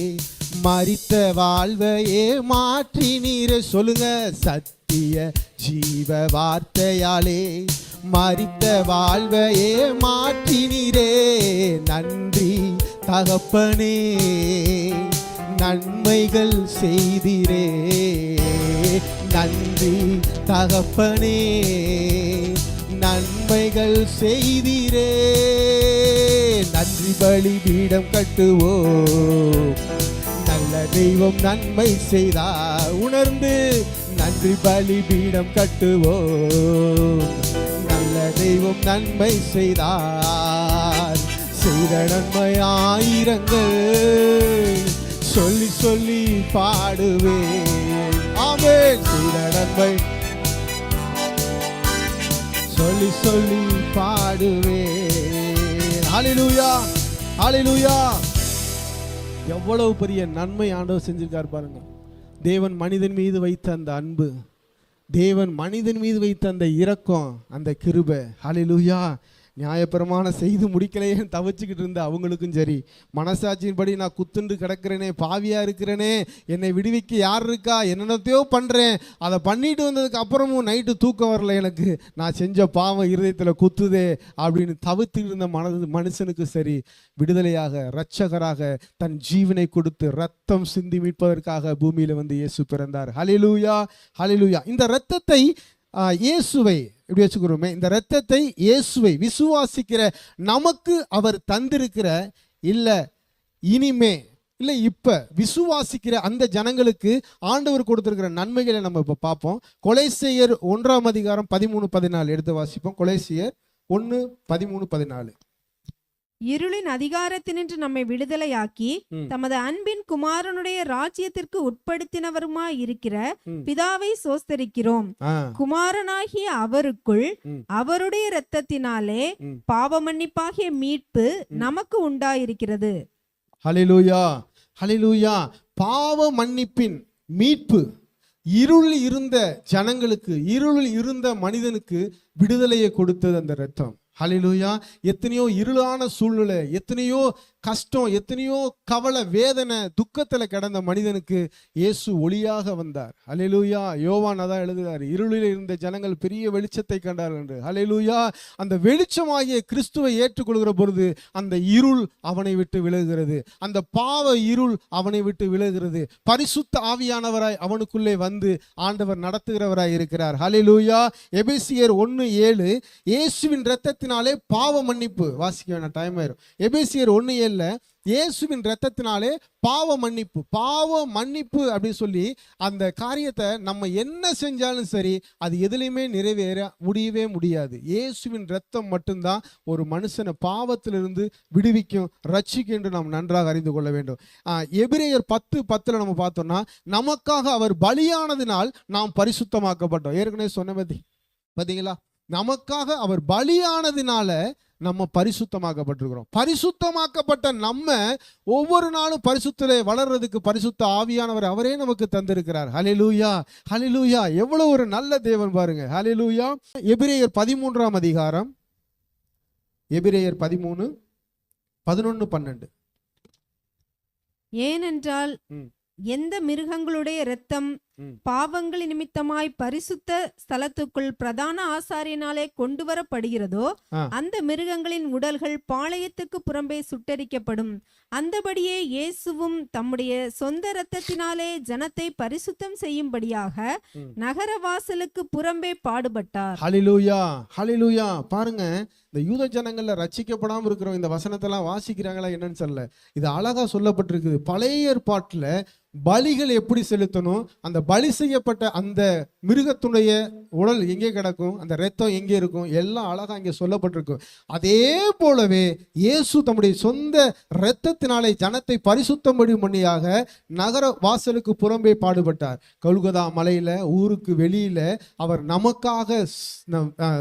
Speaker 1: மரித்த வாழ்வையே மாற்றி நீரே. சொல்லுங்க. சத்திய ஜீவ வார்த்தையாலே மரித்த வாழ்வையே மாற்றி நீரே. நன்றி தகப்பனே, நன்மைகள் செய்திரே. நன்றி தகப்பனே, நன்மைகள் செய்தீரே. நன்றி பலிபீடம் கட்டுவோம், நல்ல தெய்வம் நன்மை செய்தார். உணர்ந்து நன்றி பலிபீடம் கட்டுவோம், நல்ல தெய்வம் நன்மை செய்தார். செய்த நன்மை ஆயிரங்கள் சொல்லி சொல்லி பாடுவேன். ஆமென். செய்த நன்மை சொல்லி சொல்லி பாடுவேன். ஹல்லேலூயா, ஹல்லேலூயா. எவ்வளவு பெரிய நன்மை ஆண்டவர் செஞ்சிருக்கார் பாருங்க. தேவன் மனிதன் மீது வைத்த அந்த அன்பு, தேவன் மனிதன் மீது வைத்த அந்த இரக்கம், அந்த கிருபை. ஹல்லேலூயா. நியாயப்பிரமாணம் செய்து முடிக்கலையே தவிச்சுக்கிட்டு இருந்த அவங்களுக்கும் சரி, மனசாட்சியின்படி நான் குத்துண்டு கிடக்கிறேனே, பாவியா இருக்கிறேனே, என்னை விடுவிக்க யார் இருக்கா, என்னென்னத்தையோ பண்ணுறேன், அதை பண்ணிட்டு வந்ததுக்கு அப்புறமும் நைட்டு தூக்கம் வரல எனக்கு, நான் செஞ்ச பாவம் இருதயத்தில் குத்துதே அப்படின்னு தவித்துக்கிட்டு இருந்த மனுஷனுக்கு சரி, விடுதலையாக இரட்சகராக தன் ஜீவனை கொடுத்து ரத்தம் சிந்தி மீட்பதற்காக பூமியில் வந்து இயேசு பிறந்தார். ஹல்லேலூயா, ஹல்லேலூயா. இந்த இரத்தத்தை இயேசுவை இப்படி வச்சுக்கிறோமே, இந்த இரத்தத்தை இயேசுவை விசுவாசிக்கிற நமக்கு அவர் தந்திருக்கிற, இல்லை இனிமே இல்லை இப்ப விசுவாசிக்கிற அந்த ஜனங்களுக்கு ஆண்டவர் கொடுத்திருக்கிற நன்மைகளை நம்ம இப்ப பார்ப்போம். கொலைசேயர் 1:13-14 எடுத்து வாசிப்போம். கொலைசேயர் 1:13-14.
Speaker 2: இருளின் அதிகாரத்தினின்று நம்மை விடுதலையாக்கி தமது அன்பின் குமாரனுடைய ராஜ்யத்திற்கு உட்படுத்தினவருமாய் இருக்கிற பிதாவை சோஸ்தரிக்கிறோம். குமாரனாகிய அவருக்குள் அவருடைய இரத்தத்தினாலே பாவ மன்னிப்பாகிய மீட்பு நமக்கு உண்டாயிருக்கிறது.
Speaker 1: ஹல்லேலூயா, ஹல்லேலூயா. பாவ மன்னிப்பின் மீட்பு இருளில் இருந்த ஜனங்களுக்கு, இருளில் இருந்த மனிதனுக்கு விடுதலையை கொடுத்தது அந்த இரத்தம். ஹல்லேலூயா. எத்தனையோ இருளான சூழ்நிலை, எத்தனையோ கஷ்டம், எத்தனையோ கவலை, வேதனை, துக்கத்தில் கிடந்த மனிதனுக்கு இயேசு ஒளியாக வந்தார். ஹல்லேலூயா. யோவான் அதான் எழுதுகிறார், இருளில் இருந்த ஜனங்கள் பெரிய வெளிச்சத்தை கண்டார்கள் என்று. ஹல்லேலூயா. அந்த வெளிச்சமாகிய கிறிஸ்துவை ஏற்றுக்கொள்கிற பொழுது அந்த இருள் அவனை விட்டு விலகுகிறது, அந்த பாவ இருள் அவனை விட்டு விலகுகிறது. பரிசுத்த ஆவியானவராய் அவனுக்குள்ளே வந்து ஆண்டவர் நடத்துகிறவராய் இருக்கிறார். ஹல்லேலூயா. எபேசியர் 1:7 இயேசுவின் இரத்தத்தினாலே பாவ மன்னிப்பு. வாசிக்க வேண்டாம், டைம் ஆயிரும். எபேசியர் 1:7 இயேசுவின் இரத்தத்தினாலே பாவ மன்னிப்பு. பாவ மன்னிப்பு அப்படின்னு சொல்லி அந்த காரியத்தை நம்ம என்ன செஞ்சாலும் சரி அது எதுலையுமே நிறைவேற முடியவே முடியாது. இயேசுவின் இரத்தம் மட்டும்தான் ஒரு மனுஷனை பாவத்திலிருந்து விடுவிக்கும், ரட்சிக்கும் என்று நாம் நன்றாக அறிந்து கொள்ள வேண்டும். எபிரேயர் 10:10 நம்ம பார்த்தோம்னா, நமக்காக அவர் பலியானதினால் நாம் பரிசுத்தமாக்கப்பட்டோம். ஏற்கனவே சொன்ன பார்த்தீங்களா, நமக்காக அவர் பலியானதினால நம்ம பரிசுத்தமாக்கப்பட்டிருக்கிறோம். பரிசுத்தமாக்கப்பட்ட நம்ம ஒவ்வொரு நாளும் பரிசுத்திலே வளர்றதுக்கு பரிசுத்த ஆவியானவர் அவரே நமக்கு தந்திருக்கிறார். ஹல்லேலூயா, ஹல்லேலூயா. எவ்வளவு ஒரு நல்ல தேவன் பாருங்க. ஹல்லேலூயா. எபிரேயர் 13:11. எபிரேயர் 13:11-12.
Speaker 2: ஏனென்றால் எந்த மிருகங்களுடைய இரத்தம் பாவங்கள் நிமித்தமாய் பரிசுத்த ஸ்தலத்துக்குள் பிரதான ஆசாரியனாலே கொண்டு வரப்படுகிறதோ அந்த மிருகங்களின் உடல்கள் பாளையத்துக்கு புறம்பே சுட்டரிக்கப்படும். அந்தபடியே இயேசுவும் தம்முடைய சொந்த இரத்தத்தினாலே ஜனத்தை பரிசுத்தம் செய்யும்படியாக நகர வாசலுக்கு புறம்பே பாடுபட்டார்.
Speaker 1: ஹல்லேலூயா, ஹல்லேலூயா. பாருங்க, இந்த யூத ஜனங்கள்ல ரட்சிக்கப்படாம இருக்கிறவங்க இந்த வசனத்தெல்லாம் வாசிக்கிறாங்களா என்னன்னு சொல்ல, இது அழகா சொல்லப்பட்டிருக்குது. பழைய ஏற்பாட்டுல பலிகள் எப்படி செலுத்தணும், அந்த பலி செய்யப்பட்ட அந்த மிருகத்துடைய உடல் எங்கே கிடக்கும், அந்த இரத்தம் எங்கே இருக்கும், எல்லாம் அழகா இங்கே சொல்லப்பட்டிருக்கும். அதே போலவே இயேசு தம்முடைய சொந்த இரத்தத்தினாலே ஜனத்தை பரிசுத்தம்படியாக நகர வாசலுக்கு புறம்பே பாடுபட்டார். கல்கதா மலையில ஊருக்கு வெளியில அவர் நமக்காக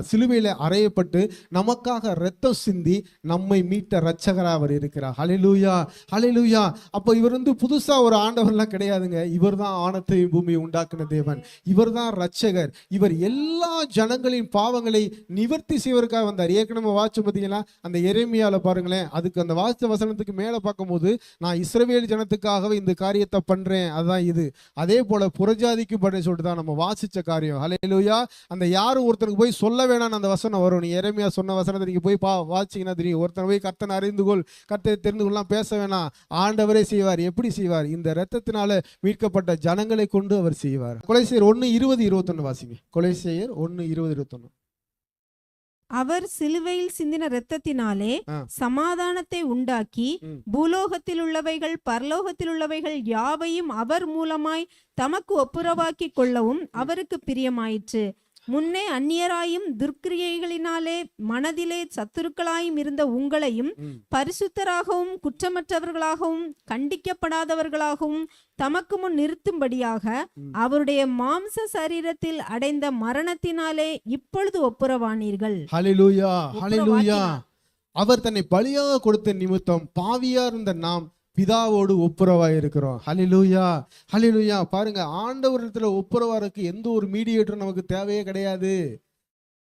Speaker 1: சிலுவையில அறையப்பட்டு நமக்காக இரத்தம் சிந்தி நம்மை மீட்ட இரட்சகராக அவர் இருக்கிறார். ஹல்லேலூயா, ஹல்லேலூயா. அப்போ இவர் புதுசா ஒரு ஆண்டவர்லாம் கிடையாதுங்க. இவர் தான் வானத்தையும் பூமியை உண்டாக்குன தேவன், இவர் தான் இரட்சகர். இவர் எல்லா ஜனங்களின் பாவங்களை நிவர்த்தி செய்வதற்காக வந்தார். ஏற்கனவே வாட்ச பார்த்தீங்கன்னா அந்த எரேமியால பாருங்களேன், அதுக்கு அந்த வாட்ச வசனத்துக்கு மேல பார்க்கும்போது நான் இஸ்ரவேல் ஜனத்துக்காகவே இந்த காரியத்தை பண்றேன், அதுதான் இது. அதே போல புறஜாதிக்கு பண்றேன்னு சொல்லிட்டு தான் நம்ம வாசிச்ச காரியம். ஹல்லேலூயா. அந்த யாரும் ஒருத்தருக்கு போய் சொல்ல வேணாம்னு அந்த வசனம் வரும். நீ எரேமியா சொன்ன வசனத்தை நீங்க போய் வாசிங்கன்னா தெரியும். ஒருத்தர் போய் கர்த்தனை அறிந்து கொள், கர்த்தரை தெரிந்து கொள்ளலாம் பேச வேணாம். ஆண்டவரே செய்வார். எப்படி செய்வார்? இந்த இரத்தத்தினால மீட்கப்பட்ட ஜனங்களை கொண்டு அவர் செய்வார். கொலைசேயர் 1:20-21 வாசிங்க. கொலைசேயர் 1:20-21.
Speaker 2: அவர் சிலுவையில் சிந்தின இரத்தத்தினாலே சமாதானத்தை உண்டாக்கி பூலோகத்தில் உள்ளவைகள் பரலோகத்தில் உள்ளவைகள் யாவையும் அவர் மூலமாய் தமக்கு ஒப்புரவாக்கிக் கொள்ளவும் அவருக்கு பிரியமாயிற்று. முன்னே அந்நியராயும் துர்க்கிரியைகளினாலே மனதிலே சத்துருக்களாயும் இருந்த உங்களையும் பரிசுத்தராகவும் குற்றமற்றவர்களாகவும் கண்டிக்கப்படாதவர்களாகவும் தமக்கு முன் நிறுத்தும்படியாக அவருடைய மாம்ச சரீரத்தில் அடைந்த மரணத்தினாலே இப்பொழுது ஒப்புரவானீர்கள்.
Speaker 1: ஹல்லேலூயா, ஹல்லேலூயா. அவர் தன்னை பலியாக கொடுத்த நிமித்தம் பாவியா இருந்த நாம் பிதாவோடு ஒப்புரவா இருக்கிறோம். ஹல்லேலூயா, ஹல்லேலூயா. பாருங்க, ஆண்டவரிடத்துல ஒப்புரவாருக்கு எந்த ஒரு மீடியேட்டரும் நமக்கு தேவையே கிடையாது.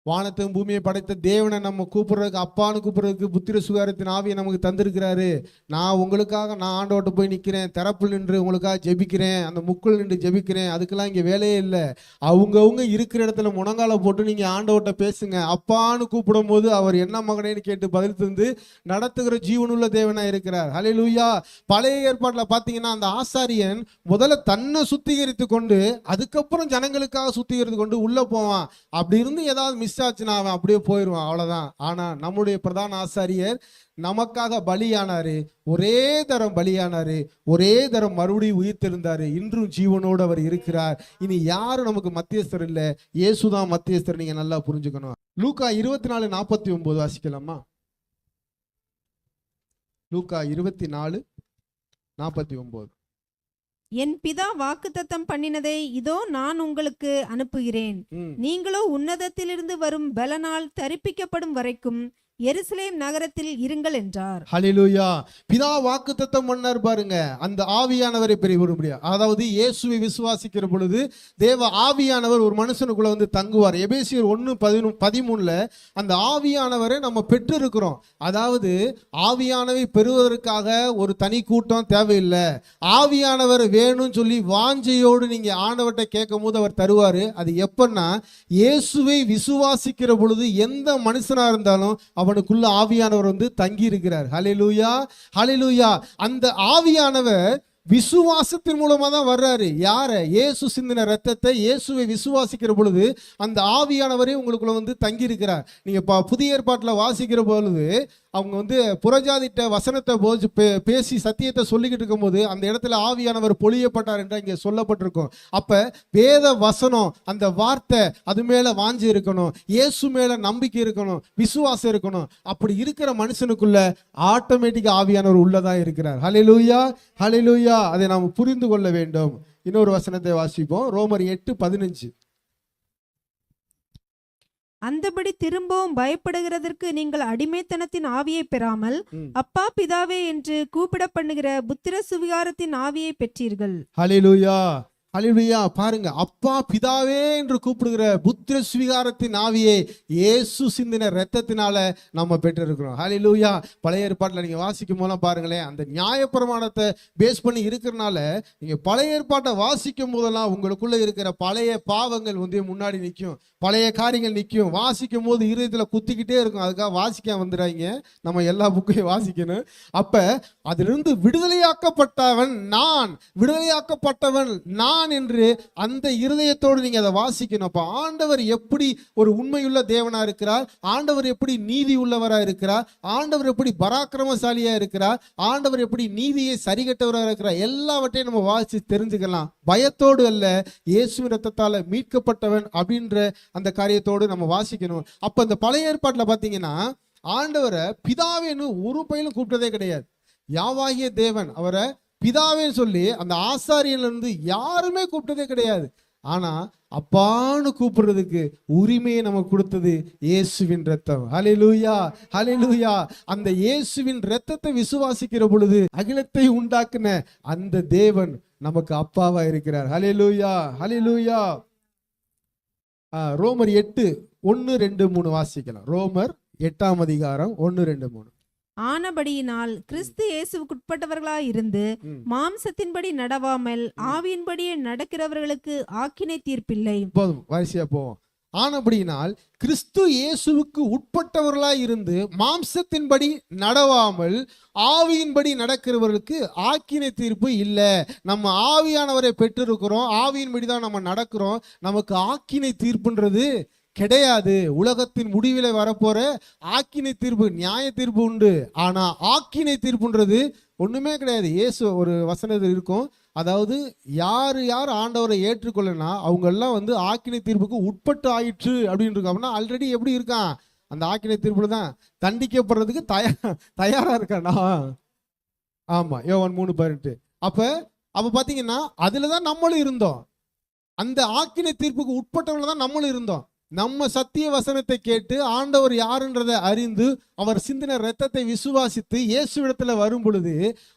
Speaker 1: வானத்தையும் பூமியை படைத்த தேவனை நம்ம கூப்பிடுறதுக்கு, அப்பான்னு கூப்பிடுறதுக்கு புத்திர சுகாரத்தின் ஆவியை நமக்கு தந்திருக்கிறாரு. நான் உங்களுக்காக நான் ஆண்டவர்கிட்ட போய் நிற்கிறேன், திறப்பில் நின்று உங்களுக்காக ஜெபிக்கிறேன், அந்த முக்குள் நின்று ஜெபிக்கிறேன், அதுக்கெல்லாம் இங்கே வேலையே இல்லை. அவங்கவுங்க இருக்கிற இடத்துல முழங்கால போட்டு நீங்கள் ஆண்டவர்கிட்ட பேசுங்க. அப்பான்னு கூப்பிடும் போது அவர் என்ன மகனேன்னு கேட்டு பதில் தந்து நடத்துகிற ஜீவனுள்ள தேவனாக இருக்கிறார். ஹல்லேலூயா. பழைய ஏற்பாட்டில் பார்த்தீங்கன்னா அந்த ஆசாரியன் முதல்ல தன்னை சுத்திகரித்து கொண்டு அதுக்கப்புறம் ஜனங்களுக்காக சுத்திகரித்து கொண்டு உள்ளே போவான். அப்படி இருந்து ஏதாவது ஆச்சுன்னா அவன் அப்படியே போயிடுவான், அவ்வளவுதான். ஆனா நம்முடைய பிரதான ஆசாரியர் நமக்காக பலியானாரு, ஒரே தரம் பலியானாரு, ஒரே தரம் மறுபடியும் உயிர்த்தெழுந்தாரு. இன்றும் ஜீவனோடு அவர் இருக்கிறார். இனி யாரும் நமக்கு மத்தியஸ்தர் இல்லை, இயேசுதான் மத்தியஸ்தர். நீங்க நல்லா புரிஞ்சுக்கணும். லூக்கா 24:49 வாசிக்கலாமா? லூக்கா 24:49.
Speaker 2: என் பிதா வாக்குத்தத்தம் பண்ணினதை இதோ நான் உங்களுக்கு அனுப்புகிறேன். நீங்களோ உன்னதத்திலிருந்து வரும் பலனால் தரிப்பிக்கப்படும் வரைக்கும் எருசலேம் நகரத்தில் இருங்கள் என்றார்.
Speaker 1: ஹல்லேலூயா. பிதா வாக்குத்தத்தம் பண்ணார் பாருங்க, அந்த ஆவியானவரை பெறும்படியா. அதாவது இயேசுவை விசுவாசிக்கிற பொழுது தேவ ஆவியானவர் ஒரு மனுஷனுக்குள்ள வந்து தங்குவார். எபேசியர் 1:13 அந்த ஆவியானவரை நம்ம பெற்று இருக்கிறோம். அதாவது ஆவியானவை பெறுவதற்காக ஒரு தனி கூட்டம் தேவையில்லை. ஆவியானவர் வேணும்னு சொல்லி வாஞ்சையோடு நீங்க ஆண்டவர்கிட்ட கேட்கும் போது அவர் தருவாரு. அது எப்பன்னா, இயேசுவை விசுவாசிக்கிற பொழுது எந்த மனுஷனா இருந்தாலும் அவனுக்குள்ள ஆவியானவர் வந்து தங்கி இருக்கிறார். ஹல்லேலூயா, ஹல்லேலூயா. அந்த ஆவியானவர் விசுவாசத்தின் மூலமா தான் வர்றாரு. யார? இயேசு சிந்தின ரத்தத்தை, இயேசுவை விசுவாசிக்கிற பொழுது அந்த ஆவியானவரே உங்களுக்குள்ள வந்து தங்கி இருக்கிறார். நீங்க புதிய ஏற்பாட்டில் வாசிக்கிற பொழுது அவங்க வந்து புறஜாதிட்ட வசனத்தை பேசி சத்தியத்தை சொல்லிக்கிட்டு இருக்கும்போது அந்த இடத்துல ஆவியானவர் பொழியப்பட்டார் என்று இங்கே சொல்லப்பட்டிருக்கும். அப்ப வேத வசனம், அந்த வார்த்தை, அது மேல வாஞ்சி இருக்கணும், இயேசு மேல நம்பிக்கை இருக்கணும், விசுவாசம் இருக்கணும். அப்படி இருக்கிற மனுஷனுக்குள்ள ஆட்டோமேட்டிக்கா ஆவியானவர் உள்ளதான் இருக்கிறார். ஹல்லேலூயா, ஹல்லேலூயா. அதை நாம் புரிந்து கொள்ள வேண்டும். இன்னொரு வசனத்தை வாசிப்போம். ரோமர் 8:15.
Speaker 2: அந்தபடி திரும்பவும் பயப்படுகிறதற்கு நீங்கள் அடிமைத்தனத்தின் ஆவியை பெறாமல் அப்பா பிதாவே என்று கூப்பிட பண்ணுகிற புத்திர சுவிகாரத்தின் ஆவியை பெற்றீர்கள்.
Speaker 1: ஹல்லேலூயா, ஹல்லேலூயா. பாருங்க, அப்பா பிதாவே என்று கூப்பிடுகிற புத்திர சுவிகாரத்தின் ஆவியை இயேசு சிந்தின இரத்தத்தினால நம்ம பெற்றிருக்கிறோம். ஹல்லேலூயா. பழைய ஏற்பாட்டில் நீங்க வாசிக்கும் போதெல்லாம் பாருங்களேன், அந்த நியாயப்பிரமாணத்தை பேஸ் பண்ணி இருக்கிறனால நீங்க பழைய ஏற்பாட்டை வாசிக்கும் போதெல்லாம் உங்களுக்குள்ள இருக்கிற பழைய பாவங்கள் வந்து முன்னாடி நிற்கும், பழைய காரியங்கள் நிற்கும். வாசிக்கும் போது இருதயத்துல குத்திக்கிட்டே இருக்கும். அதுக்காக வாசிக்க வந்துடுறாங்க, நம்ம எல்லா புக்கையும் வாசிக்கணும். அப்ப அதிலிருந்து விடுதலையாக்கப்பட்டவன் நான், விடுதலையாக்கப்பட்டவன் நான் என்று அந்த இருதயத்தோடு நீங்க அதை வாசிக்கணும். அப்ப ஆண்டவர் எப்படி ஒரு உண்மையுள்ள தேவனா இருக்கிறார், ஆண்டவர் எப்படி நீதி உள்ளவரா இருக்கிறார், ஆண்டவர் எப்படி பராக்கிரமசாலியா இருக்கிறார், ஆண்டவர் எப்படி நீதியை சரிகட்டவராக இருக்கிறார், எல்லாவற்றையும் நம்ம வாசிச்சு தெரிஞ்சுக்கலாம். பயத்தோடு அல்ல, இயேசுவின் இரத்தத்தால மீட்கப்பட்டவன் அப்படின்ற அந்த காரியத்தோடு நம்ம வாசிக்கணும். அப்ப அந்த பழைய ஏற்பாட்டில் பார்த்தீங்கன்னா ஆண்டவரை பிதாவேன்னு ஒரு பையனும் கூப்பிட்டதே கிடையாது. யாவாகிய தேவன் அவரை பிதாவேன்னு சொல்லி அந்த ஆசாரியன்ல இருந்து யாருமே கூப்பிட்டதே கிடையாது. ஆனா அப்பான்னு கூப்பிடுறதுக்கு உரிமையை நமக்கு கொடுத்தது இயேசுவின் ரத்தம். ஹல்லேலூயா, ஹல்லேலூயா. அந்த இயேசுவின் ரத்தத்தை விசுவாசிக்கிற பொழுது அகிலத்தை உண்டாக்குன அந்த தேவன் நமக்கு அப்பாவா இருக்கிறார். ஹல்லேலூயா, ஹல்லேலூயா. ரோமர் 8:1-2-3 வாசிக்கலாம். ரோமர் 8:1-2-3.
Speaker 2: ஆனபடியினால் கிறிஸ்து இயேசுவுக்குட்பட்டவர்களாய் இருந்து மாம்சத்தின்படி நடவாமல் ஆவியின்படியே நடக்கிறவர்களுக்கு ஆக்கினை தீர்ப்பில்லை.
Speaker 1: போதும், வரிசையா போவோம். ஆனபடியினால் கிறிஸ்து இயேசுவுக்கு உட்பட்டவர்களாய் இருந்து மாம்சத்தின்படி நடவாமல் ஆவியின்படி நடக்கிறவர்களுக்கு ஆக்கினை தீர்ப்பு இல்லை. நம்ம ஆவியானவரை பெற்றிருக்கிறோம், ஆவியின்படி தான் நம்ம நடக்கிறோம். நமக்கு ஆக்கினை தீர்ப்புன்றது கிடையாது. உலகத்தின் முடிவில் வரப்போற ஆக்கினை தீர்ப்பு, நியாய தீர்ப்பு உண்டு. ஆனா ஆக்கினை தீர்ப்புன்றது ஒண்ணுமே கிடையாது. இயேசு ஒரு வசனத்தில் இருக்கும், அதாவது யார் யார் ஆண்டவரை ஏற்றுக்கொள்ளனா அவங்க எல்லாம் வந்து ஆக்கினை தீர்ப்புக்கு உட்பட்டு ஆயிற்று அப்படின்னு இருக்கு. அப்படின்னா ஆல்ரெடி எப்படி இருக்கான், அந்த ஆக்கினை தீர்ப்புல தான் தண்டிக்கப்படுறதுக்கு தயாரா இருக்கானா. ஆமா, யோவான் 3:18. அப்ப பாத்தீங்கன்னா அதுலதான் நம்மளும் இருந்தோம். அந்த ஆக்கினை தீர்ப்புக்கு உட்பட்டவங்கள தான் நம்மளும் இருந்தோம். நம்ம சத்திய வசனத்தை கேட்டு ஆண்டவர் யாருன்றதை அறிந்து அவர் சிந்தின இரத்தத்தை விசுவாசித்து இயேசுவிடத்துல வரும் பொழுது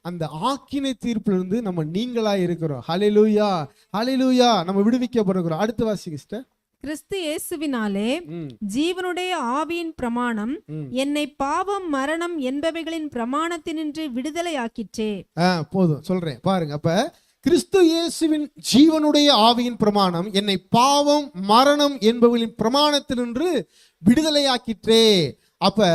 Speaker 1: அந்த ஆக்கினை தீர்ப்பிலிருந்து நம்ம நீங்களா இருக்கிறோம். ஹல்லேலூயா, ஹல்லேலூயா, நம்ம விடுவிக்கப்படுகிறோம். அடுத்த வாசிங்க சிஸ்டர்.
Speaker 2: கிறிஸ்து இயேசுவினாலே ஜீவனுடைய ஆவியின் பிரமாணம் என்னை பாவம் மரணம் என்பவைகளின் பிரமாணத்தினின்று விடுதலையாக்கிற்றே.
Speaker 1: போதும் சொல்றேன் பாருங்க. அப்ப கிறிஸ்து இயேசுவின் ஜீவனுடைய ஆவியின் பிரமாணம் என்னை பாவம் மரணம் என்பவர்களின் பிரமாணத்தினின்று விடுதலையாக்கிற்றே. அப்ப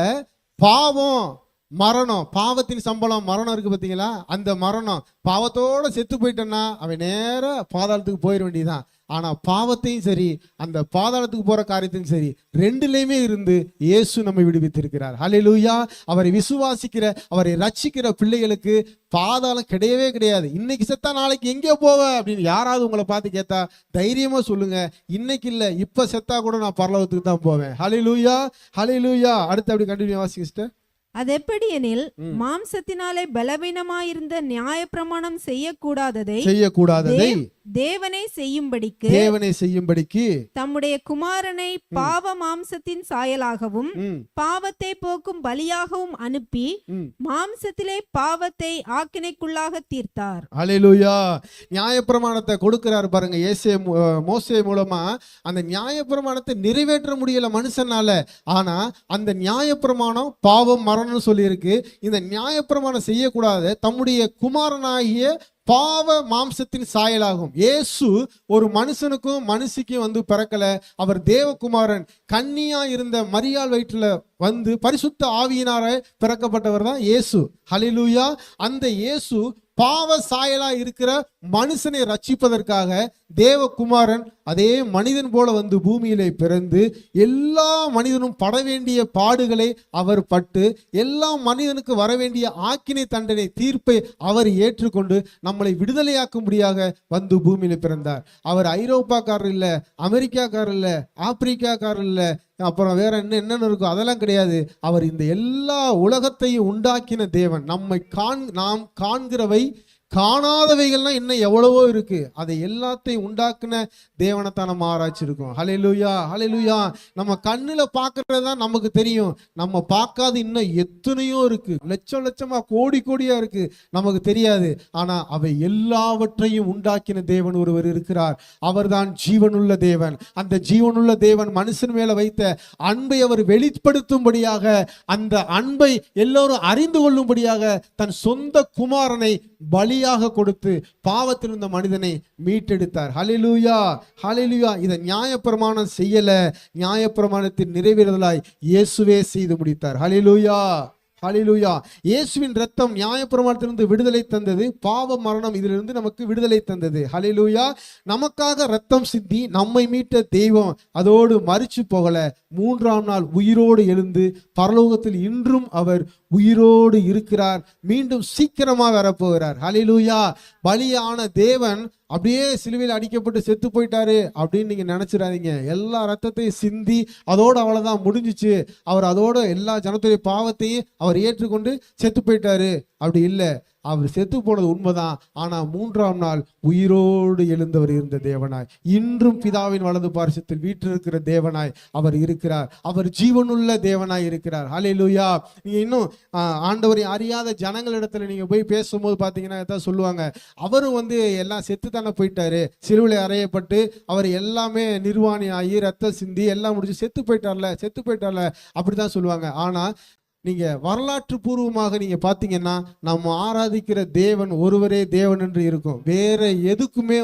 Speaker 1: பாவம் மரணம், பாவத்தின் சம்பளம் மரணம் இருக்கு பார்த்தீங்களா, அந்த மரணம் பாவத்தோட செத்து போயிட்டேன்னா அவன் நேரா பாதாளத்துக்கு போயிட வேண்டியதான். ஆனா பாவத்தையும் சரி அந்த பாதாளத்துக்கு போற காரியத்தையும் சரி ரெண்டுலயுமே இருந்து இயேசு நம்மை விடுவித்திருக்கிறார். ஹல்லேலூயா. அவரை விசுவாசிக்கிற, அவரை ரட்சிக்கிற பிள்ளைகளுக்கு பாதாளம் கிடையவே கிடையாது. இன்னைக்கு செத்தா நாளைக்கு எங்கே போவ அப்படின்னு யாராவது உங்களை பார்த்து கேட்டா தைரியமா சொல்லுங்க, இன்னைக்கு இல்ல இப்ப செத்தா கூட நான் பரலோகத்துக்கு தான் போவேன். ஹல்லேலூயா, ஹல்லேலூயா. அடுத்து அப்படி கண்டினியூ வாசிங்க சிஸ்டர்.
Speaker 2: அதெப்படி எனில் மாம்சத்தினாலே பலவீனமாயிருந்த நியாயப்பிரமாணம் செய்யக்கூடாததை தேவனை செய்யும்படிக்கு தம்முடைய குமாரனை பாவ மாம்சத்தின் சாயலாகவும் பாவத்தை போக்கும் பலியாகவும் அனுப்பி மாம்சத்திலே பாவத்தை ஆக்கினைக்குள்ளாக தீர்த்தார்.
Speaker 1: ஹல்லேலூயா. நியாயப்பிரமாணத்தை கொடுக்கிறார் பாருங்க மோசே மூலமா. அந்த நியாயப்பிரமாணத்தை நிறைவேற்ற முடியல மனுஷனால. ஆனா அந்த நியாயப்பிரமாணம் பாவம் மரணம் சொல்லி இருக்கு. இந்த நியாயப்பிரமாணம் செய்யக்கூடாது தம்முடைய குமாரனாகிய பாவ மாம்சத்தின் சாயலாகும். இயேசு ஒரு மனுஷனுக்கும் மனுஷிக்கும் வந்து பிறக்கல. அவர் தேவகுமாரன். கன்னியா இருந்த மரியாள் வயிற்றுல வந்து பரிசுத்த ஆவியினார பிறக்கப்பட்டவர் தான் இயேசு. ஹல்லேலூயா. அந்த இயேசு பாவ சாயலா இருக்கிற மனுஷனை ரட்சிப்பதற்காக தேவகுமாரன் அதே மனிதன் போல வந்து பூமியிலே பிறந்து எல்லா மனிதனும் பட வேண்டிய பாடுகளை அவர் பட்டு எல்லா மனிதனுக்கு வர வேண்டிய ஆக்கினை தண்டனை தீர்ப்பை அவர் ஏற்றுக்கொண்டு நம்மளை விடுதலையாக்கும்படியாக வந்து பூமியில பிறந்தார். அவர் ஐரோப்பாக்காரர் இல்ல, அமெரிக்காக்காரர் இல்ல, ஆப்பிரிக்காக்காரர் இல்ல, அப்புறம் வேற என்னென்ன இருக்கும் அதெல்லாம் கிடையாது. அவர் இந்த எல்லா உலகத்தையும் உண்டாக்கின தேவன். நாம் காண்கிறவை காணாதவைகள்லாம் இன்னும் எவ்வளவோ இருக்கு. அதை எல்லாத்தையும் உண்டாக்குன தேவனைத்தான் நம்ம ஆராய்ச்சி இருக்கோம். ஹல்லேலூயா, ஹல்லேலூயா. நம்ம கண்ணுல பார்க்கறது தான் நமக்கு தெரியும். நம்ம பார்க்காத இன்னும் எத்தனையோ இருக்கு, லட்சம் லட்சமா கோடி கோடியா இருக்கு, நமக்கு தெரியாது. ஆனா அவை எல்லாவற்றையும் உண்டாக்கின தேவன் ஒருவர் இருக்கிறார். அவர்தான் ஜீவனுள்ள தேவன். அந்த ஜீவனுள்ள தேவன் மனுஷன் மேல வைத்த அன்பை அவர் வெளிப்படுத்தும்படியாக, அந்த அன்பை எல்லோரும் அறிந்து கொள்ளும்படியாக தன் சொந்த குமாரனை பலியாக கொடுத்து பாவத்தில் இருந்த மனிதனை மீட்டெடுத்தார். ஹல்லேலூயா, ஹல்லேலூயா. இதை நியாயப்பிரமாணம் செய்யல, நியாயப்பிரமாணத்தின் நிறைவேறுதலாய் இயேசுவே செய்து முடித்தார். ஹல்லேலூயா, ஹல்லேலூயா. இயேசுவின் ரத்தம் நியாயப்பிரமாணத்திலிருந்து விடுதலை தந்தது. பாவ மரணம் இதிலிருந்து நமக்கு விடுதலை தந்தது. ஹல்லேலூயா. நமக்காக ரத்தம் சிந்தி நம்மை மீட்ட தெய்வம் அதோடு மரிச்சு போகல. 3ஆம் நாள் உயிரோடு எழுந்து பரலோகத்தில் இன்றும் அவர் உயிரோடு இருக்கிறார். மீண்டும் சீக்கிரமா வரப்போகிறார். ஹல்லேலூயா. பலியான தேவன் அப்படியே சிலுவையில் அடிக்கப்பட்டு செத்து போயிட்டாரு அப்படின்னு நீங்க நினைச்சிடாதீங்க. எல்லா ரத்தத்தையும் சிந்தி அதோட அவ்வளவுதான் முடிஞ்சிச்சு. அவர் அதோட எல்லா ஜனத்துடைய பாவத்தையும் அவர் ஏற்றுக்கொண்டு செத்து போயிட்டாரு அப்படி இல்லை. அவர் செத்து போனது உண்மைதான். ஆனா 3ஆம் நாள் உயிரோடு எழுந்தவர் இருந்த தேவனாய், இன்றும் பிதாவின் வலது பார்சத்தில் வீற்றிருக்கிற தேவனாய் அவர் இருக்கிறார். அவர் ஜீவனுள்ள தேவனாய் இருக்கிறார். ஹல்லேலூயா. நீங்க இன்னும் ஆண்டவரை அறியாத ஜனங்களிடத்துல நீங்க போய் பேசும்போது பாத்தீங்கன்னா எதாவது சொல்லுவாங்க, அவரும் வந்து எல்லாம் செத்து தானே போயிட்டாரு, சிலுவையில் அறையப்பட்டு அவர் எல்லாமே நிர்வாணி ஆகி ரத்த சிந்தி எல்லாம் முடிச்சு செத்து போயிட்டார்ல அப்படிதான் சொல்லுவாங்க. ஆனா நீங்க வரலாற்று பூர்வமாக நீங்க பாத்தீங்கன்னா நம்ம ஆராதிக்கிற தேவன் ஒருவரே தேவன் என்று இருக்கும். வேற எதுக்குமே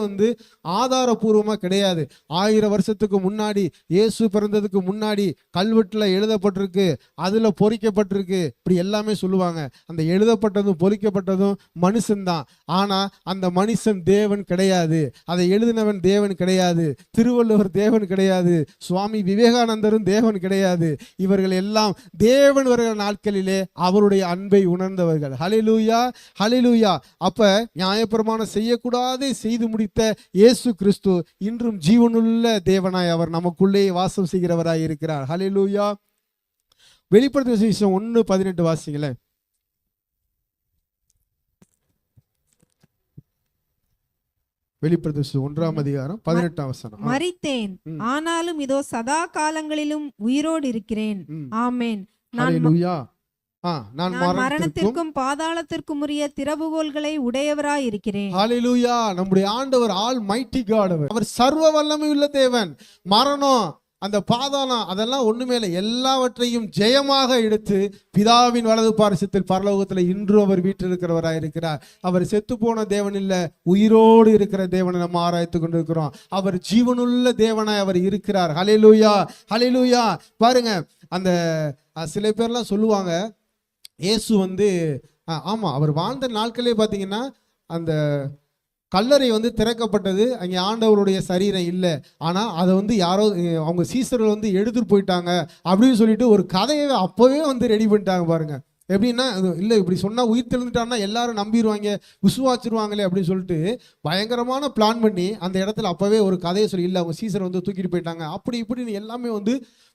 Speaker 1: ஆதாரபூர்வமா கிடையாது. 1000 வருஷத்துக்கு முன்னாடி இயேசு பிறந்ததுக்கு முன்னாடி கல்வெட்டுல எழுதப்பட்டிருக்கு, அதுல பொறிக்கப்பட்டிருக்கு, இப்படி எல்லாமே சொல்லுவாங்க. அந்த எழுதப்பட்டதும் பொறிக்கப்பட்டதும் மனுஷன்தான். ஆனா அந்த மனுஷன் தேவன் கிடையாது. அதை எழுதினவன் தேவன் கிடையாது. திருவள்ளுவர் தேவன் கிடையாது. சுவாமி விவேகானந்தரும் தேவன் கிடையாது. இவர்கள் எல்லாம் தேவன் வருகிற நாட்களிலே அவருடைய அன்பை உணர்ந்தவர்கள். ஹல்லேலூயா, ஹல்லேலூயா. அப்ப நியாயப்பிரமாணம் செய்யக்கூடாதே செய்து முடித்த இயேசு கிறிஸ்து இன்றும் ஜீவனுள்ள தேவனாய் அவர் நமக்குள்ளே வாசம் செய்கிறவராய் இருக்கிறார். ஹல்லேலூயா. வெளிப்படுத்தின விசேஷம் 1:18 வாசிங்களேன். வெளிப்படுத்தின 1ஆம் அதிகாரம் 18ஆம் வசனம்.
Speaker 2: மரித்தேன், ஆனாலும் இதோ சதா காலங்களிலும் உயிரோடு இருக்கிறேன். ஆமென்.
Speaker 1: ஹல்லேலூயா. நான்
Speaker 2: மரணத்திற்கும் பாதாளத்திற்கும் உரிய திறவுகோல்களை உடையவராய் இருக்கிறேன்.
Speaker 1: ஹல்லேலூயா. நம்முடைய ஆண்டவர் ஆல் மைட்டி காட். அவர் சர்வ வல்லமை உள்ள தேவன். மரணம், அந்த பாதாளம், அதெல்லாம் ஒண்ணுமே இல்லை. எல்லாவற்றையும் ஜெயமாக எடுத்து பிதாவின் வலது பாரிசத்தில் பரலோகத்தில் இன்று அவர் வீற்றிருக்கிறவராய் இருக்கிறார். அவர் செத்து போன தேவன் இல்ல, உயிரோடு இருக்கிற தேவனை நம்ம ஆராய்த்து கொண்டிருக்கிறோம். அவர் ஜீவனுள்ள தேவனாய் அவர் இருக்கிறார். ஹல்லேலூயா, ஹல்லேலூயா. பாருங்க, அந்த சில பேர்லாம் சொல்லுவாங்க இயேசு ஆமா அவர் வாழ்ந்த நாட்களே பார்த்தீங்கன்னா அந்த கல்லறை திறக்கப்பட்டது, அங்கே ஆண்டவருடைய சரீரம் இல்லை. ஆனால் அதை யாரோ அவங்க சீசர்கள் எடுத்துட்டு போயிட்டாங்க அப்படின்னு சொல்லிட்டு ஒரு கதையை அப்போவே ரெடி பண்ணிட்டாங்க. பாருங்க எப்படின்னா, இல்லை இப்படி சொன்னால் உயிர் தெழுந்துட்டான்னா எல்லாரும் நம்பிடுவாங்க, விசுவாச்சிருவாங்களே அப்படின்னு சொல்லிட்டு பயங்கரமான பிளான் பண்ணி அந்த இடத்துல அப்போவே ஒரு கதையை சொல்லி, இல்லை அவங்க சீசரை தூக்கிட்டு போயிட்டாங்க அப்படி இப்படின்னு எல்லாமே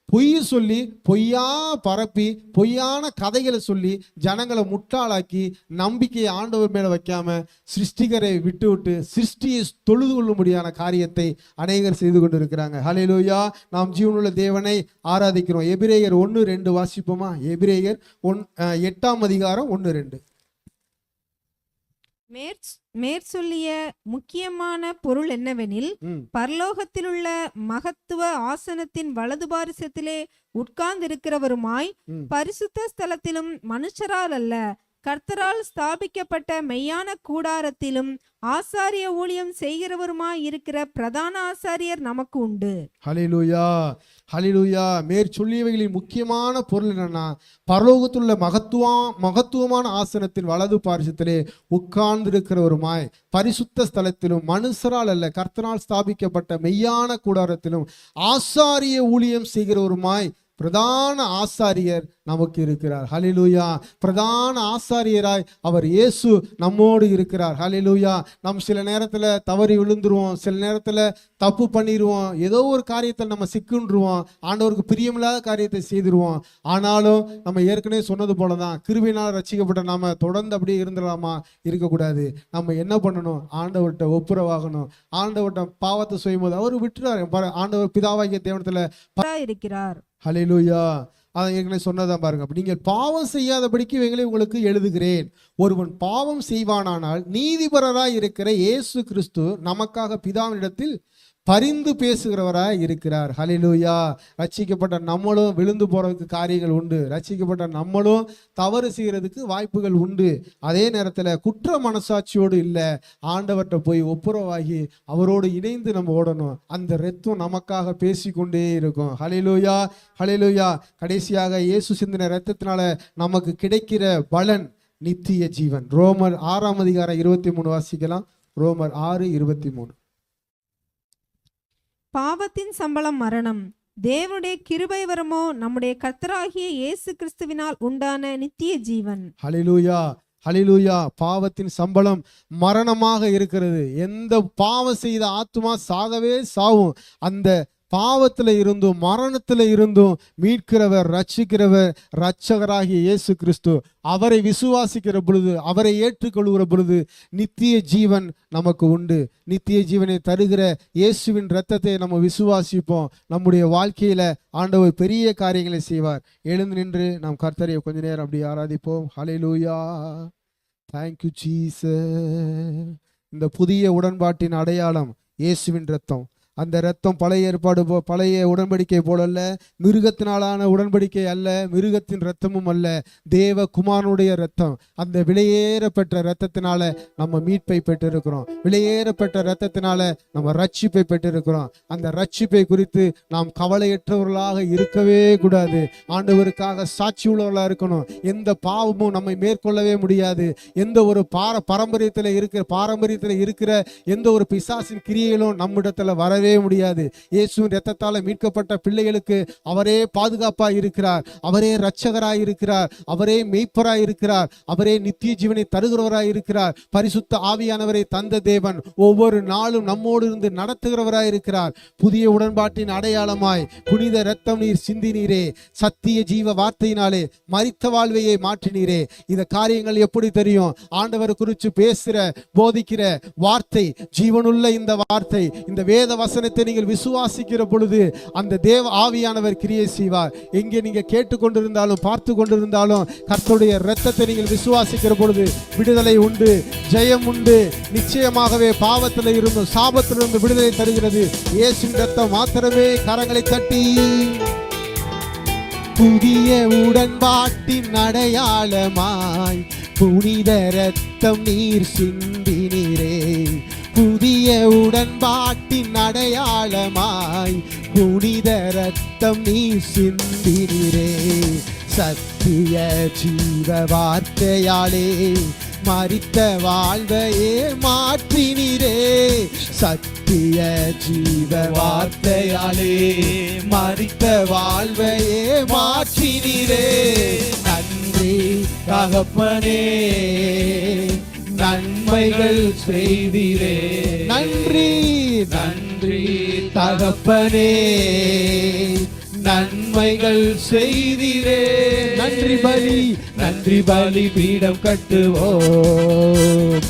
Speaker 1: பொய் சொல்லி பொய்யா பரப்பி பொய்யான கதைகளை சொல்லி ஜனங்களை முட்டாளாக்கி நம்பிக்கையை ஆண்டவர் மேல வைக்காம சிருஷ்டிகரை விட்டு விட்டு சிருஷ்டியை தொழுது கொள்ளும்படியான காரியத்தை அநேகர் செய்து கொண்டு இருக்கிறாங்க. ஹல்லேலூயா. நாம் ஜீவனுள்ள தேவனை ஆராதிக்கிறோம். எபிரேயர் 1:2 வாசிப்போமா? எபிரேயர் 8ஆம் அதிகாரம் 1:2.
Speaker 2: மேற்சொல்லிய முக்கியமான பொருள் என்னவெனில், பரலோகத்திலுள்ள மகத்துவ ஆசனத்தின் வலது பாரிசத்திலே உட்கார்ந்திருக்கிறவருமாய் பரிசுத்த ஸ்தலத்திலும் மனுஷரால் அல்ல கர்த்தரால் ஸ்தாபிக்கப்பட்ட மெய்யான கூடாரத்திலும் ஆசாரிய ஊழியம் செய்கிறவருமாய் இருக்கிற பிரதான ஆசாரியர் நமக்கு உண்டு.
Speaker 1: ஹல்லேலூயா, ஹல்லேலூயா. மேற்சொல்லியவைகளின் முக்கியமான பொருள் என்னன்னா, பரலோகத்துள்ள மகத்துவமான ஆசனத்தின் வலது பாரிசத்திலே உட்கார்ந்திருக்கிறவருமாய் பரிசுத்த ஸ்தலத்திலும் மனுஷரால் அல்ல கர்த்தரால் ஸ்தாபிக்கப்பட்ட மெய்யான கூடாரத்திலும் ஆசாரிய ஊழியம் செய்கிறவருமாய் பிரதான ஆசாரியர் நமக்கு இருக்கிறார். ஹல்லேலூயா. பிரதான ஆசாரியராய் அவர் இயேசு நம்மோடு இருக்கிறார். ஹல்லேலூயா. நம்ம சில நேரத்தில் தவறி விழுந்துருவோம், சில நேரத்தில் தப்பு பண்ணிடுவோம், ஏதோ ஒரு காரியத்தில் நம்ம சிக்குன்றுவோம், ஆண்டவருக்கு பிரியமில்லாத காரியத்தை செய்திருவோம். ஆனாலும் நம்ம ஏற்கனவே சொன்னது போல தான், கிருபையினால் ரட்சிக்கப்பட்ட நாம தொடர்ந்து அப்படியே இருந்துடலாமா? இருக்கக்கூடாது. நம்ம என்ன பண்ணணும்? ஆண்டவர்கிட்ட ஒப்புரவாகணும். ஆண்டவர்கிட்ட பாவத்தை செய்யும் போது அவர் விட்டுறாரு. ஆண்டவர் பிதாவாகிய தேவனத்துல
Speaker 2: இருக்கிறார்.
Speaker 1: ஹல்லேலூயா. அதை ஏற்கனவே சொன்னதான் பாருங்க. நீங்கள் பாவம் செய்யாதபடிக்கு இவைகளை உங்களுக்கு எழுதுகிறேன். ஒருவன் பாவம் செய்வானானால் நீதிபரராய் இருக்கிற இயேசு கிறிஸ்து நமக்காக பிதாவினிடத்தில் பரிந்து பேசுகிறவராய் இருக்கிறார். ஹல்லேலூயா. ரட்சிக்கப்பட்ட நம்மளும் விழுந்து போறதுக்கு காரியங்கள் உண்டு. ரட்சிக்கப்பட்ட நம்மளும் தவறு செய்யறதுக்கு வாய்ப்புகள் உண்டு. அதே நேரத்தில் குற்ற மனசாட்சியோடு இல்லை, ஆண்டவர்கிட்ட போய் ஒப்புரவாகி அவரோடு இணைந்து நம்ம ஓடணும். அந்த இரத்தம் நமக்காக பேசிக்கொண்டே இருக்கும். ஹல்லேலூயா, ஹல்லேலூயா. கடைசியாக இயேசு சிந்தின இரத்தத்தினால நமக்கு கிடைக்கிற பலன் நித்திய ஜீவன். ரோமர் 6ஆம் அதிகாரம் 23 வாசிக்கலாம். ரோமர் 6:23.
Speaker 2: பாவத்தின் சம்பளம் மரணம், தேவனுடைய கிருபை வரமோ நம்முடைய கர்த்தராகிய இயேசு கிறிஸ்துவினால் உண்டான நித்திய ஜீவன்.
Speaker 1: ஹல்லேலூயா, ஹல்லேலூயா. பாவத்தின் சம்பளம் மரணமாக இருக்கிறது. எந்த பாவம் செய்த ஆத்துமா சாகவே சாவும். அந்த பாவத்தில் இருந்தும் மரணத்தில் இருந்தும் மீட்கிறவர், ரட்சிக்கிறவர் இரட்சகராகிய இயேசு கிறிஸ்து. அவரை விசுவாசிக்கிற பொழுது, அவரை ஏற்றுக்கொள்கிற பொழுது நித்திய ஜீவன் நமக்கு உண்டு. நித்திய ஜீவனை தருகிற இயேசுவின் இரத்தத்தை நம்ம விசுவாசிப்போம். நம்முடைய வாழ்க்கையில ஆண்டவர் பெரிய காரியங்களை செய்வார். எழுந்து நின்று நாம் கர்த்தரை கொஞ்ச நேரம் அப்படி ஆராதிப்போம். ஹல்லேலூயா. Thank you Jesus. இந்த புதிய உடன்பாட்டின் அடையாளம் இயேசுவின் இரத்தம். அந்த இரத்தம் பழைய ஏற்பாடு பழைய உடன்படிக்கை போலல்ல, மிருகத்தினாலான உடன்படிக்கை அல்ல, மிருகத்தின் இரத்தமும் அல்ல, தேவ குமாரனுடைய இரத்தம். அந்த விலையேற பெற்ற இரத்தத்தினால நம்ம மீட்பை பெற்றிருக்கிறோம். விலையேறப்பட்ட இரத்தத்தினால நம்ம ரட்சிப்பை பெற்றிருக்கிறோம். அந்த ரட்சிப்பை குறித்து நாம் கவலையற்றவர்களாக இருக்கவே கூடாது. ஆண்டவருக்காக சாட்சி உள்ளவர்களாக இருக்கணும். எந்த பாவமும் நம்மை மேற்கொள்ளவே முடியாது. எந்த ஒரு பாரம்பரியத்தில் இருக்கிற எந்த ஒரு பிசாசின் கிரியைகளும் நம்மிடத்துல வரவே முடியாது. இயேசுவின் இரத்தத்தால் மீட்கப்பட்ட பிள்ளைகளுக்கு அவரே பாதுகாப்பாக இருக்கிறார், அவரே இரட்சகராய் இருக்கிறார், அவரே மெய்ப்பராய் இருக்கிறார், அவரே நித்திய ஜீவனை தருகிறவராய் இருக்கிறார். பரிசுத்த ஆவியானவரை தந்த தேவன் ஒவ்வொரு நாளும் நம்மோடு இருந்து நடத்துகிறவராய் இருக்கிறார். புதிய உடன்பாட்டின் அடையாளமாய் புனித இரத்தம் நீர் சிந்தினீரே, சத்திய ஜீவ வார்த்தையினாலே மரித்த வாழ்வையை மாற்றினீரே. இந்த காரியங்கள் எப்படி தெரியும்? ஆண்டவர் குறித்து பேசுற போதிக்கிற வார்த்தை, ஜீவனுள்ள இந்த வார்த்தை, இந்த வேத வசனத்தை நீங்கள் விசுவாசிக்கிற பொழுது அந்த தேவ ஆவியானவர் கிரியை செய்வார். எங்கே நீங்க கேட்டுக்கொண்டிருந்தாலும் பார்த்து கொண்டிருந்தாலும் கர்த்தருடைய இரத்தத்தை நீங்கள் விசுவாசிக்கிற பொழுது விடுதலை உண்டு, ஜெயம் உண்டு. நிச்சயமாகவே பாவத்தில் இருந்தும் சாபத்திலிருந்து விடுதலை தருகிறது இயேசுவின் இரத்தம் மாத்திரமே. கரங்களை தட்டி புதிய உடன்பாட்டின் அடையாளமாய் புனித இரத்தம் நீர் சிந்தினீரே, புதிய உடன்பாட்டின் அடையாளமாய் புனித இரத்தம் நீர் சிந்தினீரே. சத்திய ஜீவ வார்த்தையாலே மரித்த வாழ்வையே மாற்றினீரே, சத்திய ஜீவ வார்த்தையாலே மரித்த வாழ்வையே மாற்றினீரே. நன்றி தகப்பனே, நன்மைகள் செய்தீரே. நன்றி நன்றி தகப்பனே, நன்மைகள் செய்தீரே. நன்றி பலி பீடம் கட்டுவோம்,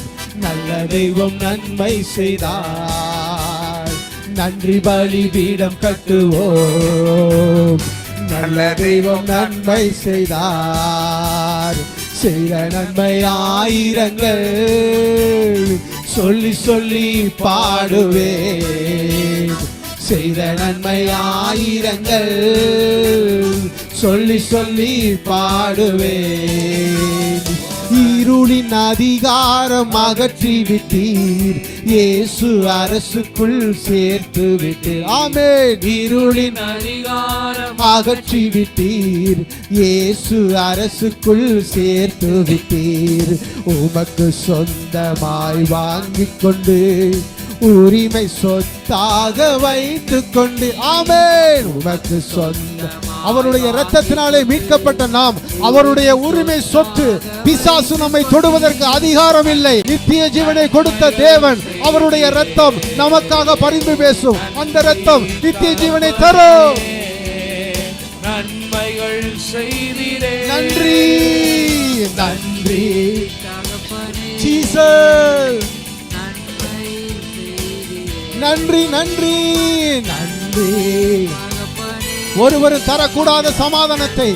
Speaker 1: நல்ல தெய்வம் நன்மை செய்தார். நன்றி பலி பீடம் கட்டுவோம், நல்ல தெய்வம் நன்மை செய்தார். செய்த நன்மை ஆயிரங்கள் சொல்லி சொல்லி பாடுவேன், செய்த நன்மை ஆயிரங்கள் சொல்லி சொல்லி பாடுவேன். இருளின் அதிகாரம் அகற்றி விட்டீர், இயேசு அரசுக்குள் சேர்த்து விட்டீர். ஆமென். இருளின் அதிகாரம் அகற்றி விட்டீர், இயேசு அரசுக்குள் சேர்த்து விட்டீர். உமக்கு சொந்தமாய் வாங்கிக் கொண்டு உரிமை சொத்தாக வைத்துக் கொண்டு. ஆமென். உமக்கு சொந்தம் அவருடைய இரத்தத்தினாலே மீட்கப்பட்ட நாம் அவருடைய உரிமை சொத்து. பிசாசு நம்மை தொடுவதற்கு அதிகாரம் இல்லை. நித்திய ஜீவனை கொடுத்த தேவன், அவருடைய இரத்தம் நமக்காக பரிந்து பேசும். அந்த இரத்தம் நித்திய ஜீவனை தரும். நன்மைகள் செய்தீரே. நன்றி நன்றி ஜீசஸ். நன்றி நன்றி நன்றி. ஒருவர் தரக்கூடாத சமாதானத்தை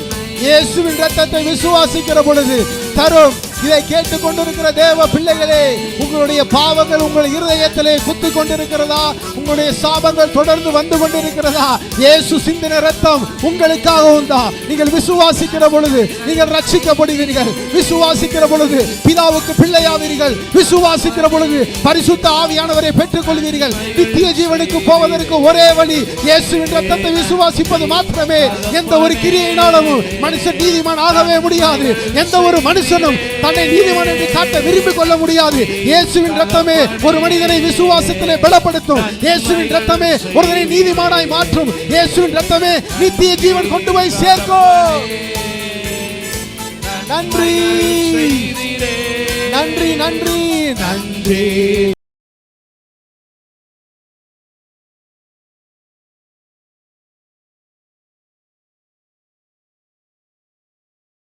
Speaker 1: இயேசுவின் இரத்தத்தை விசுவாசிக்கிற பொழுது தரும். இதை கேட்டுக் கொண்டிருக்கிற தேவ பிள்ளைகளே, உங்களுடைய பாவங்கள் உங்கள் இருதயத்திலே குத்தி கொண்டிருக்கிறதா? உங்களுடைய சாபங்கள் தொடர்ந்து வந்து கொண்டிருக்கிறதா? இயேசு சிந்தின இரத்தம் உங்களுக்காகவும் தான். நீங்கள் விசுவாசிக்கிற பொழுது நீங்கள் ரட்சிக்கப்படுவீர்கள். விசுவாசிக்கிற பொழுது பிதாவுக்கு பிள்ளையாவீர்கள். விசுவாசிக்கிற பொழுது பரிசுத்த ஆவியானவரை பெற்றுக் கொள்வீர்கள். நித்திய ஜீவனுக்கு போவதற்கு ஒரே வழி இயேசுவின் இரத்தத்தை விசுவாசிப்பது மாத்திரமே. எந்த ஒரு கிரியையினாலும் மனுஷன் நீதிமான் ஆகவே முடியாது. எந்த ஒரு மனுஷனும் தன்னை நீதிமான் என்று காட்ட விரும்பிக் கொள்ள முடியாது. இயேசுவின் இரத்தமே ஒரு மனிதனை விசுவாசத்திலே பலப்படுத்தும். இயேசுவின் இரத்தமே ஒருவனை நீதிமானாய் மாற்றும். இயேசுவின் இரத்தமே நித்திய ஜீவன் கொண்டு போய் சேர்க்கும். நன்றி நன்றி நன்றி நன்றி.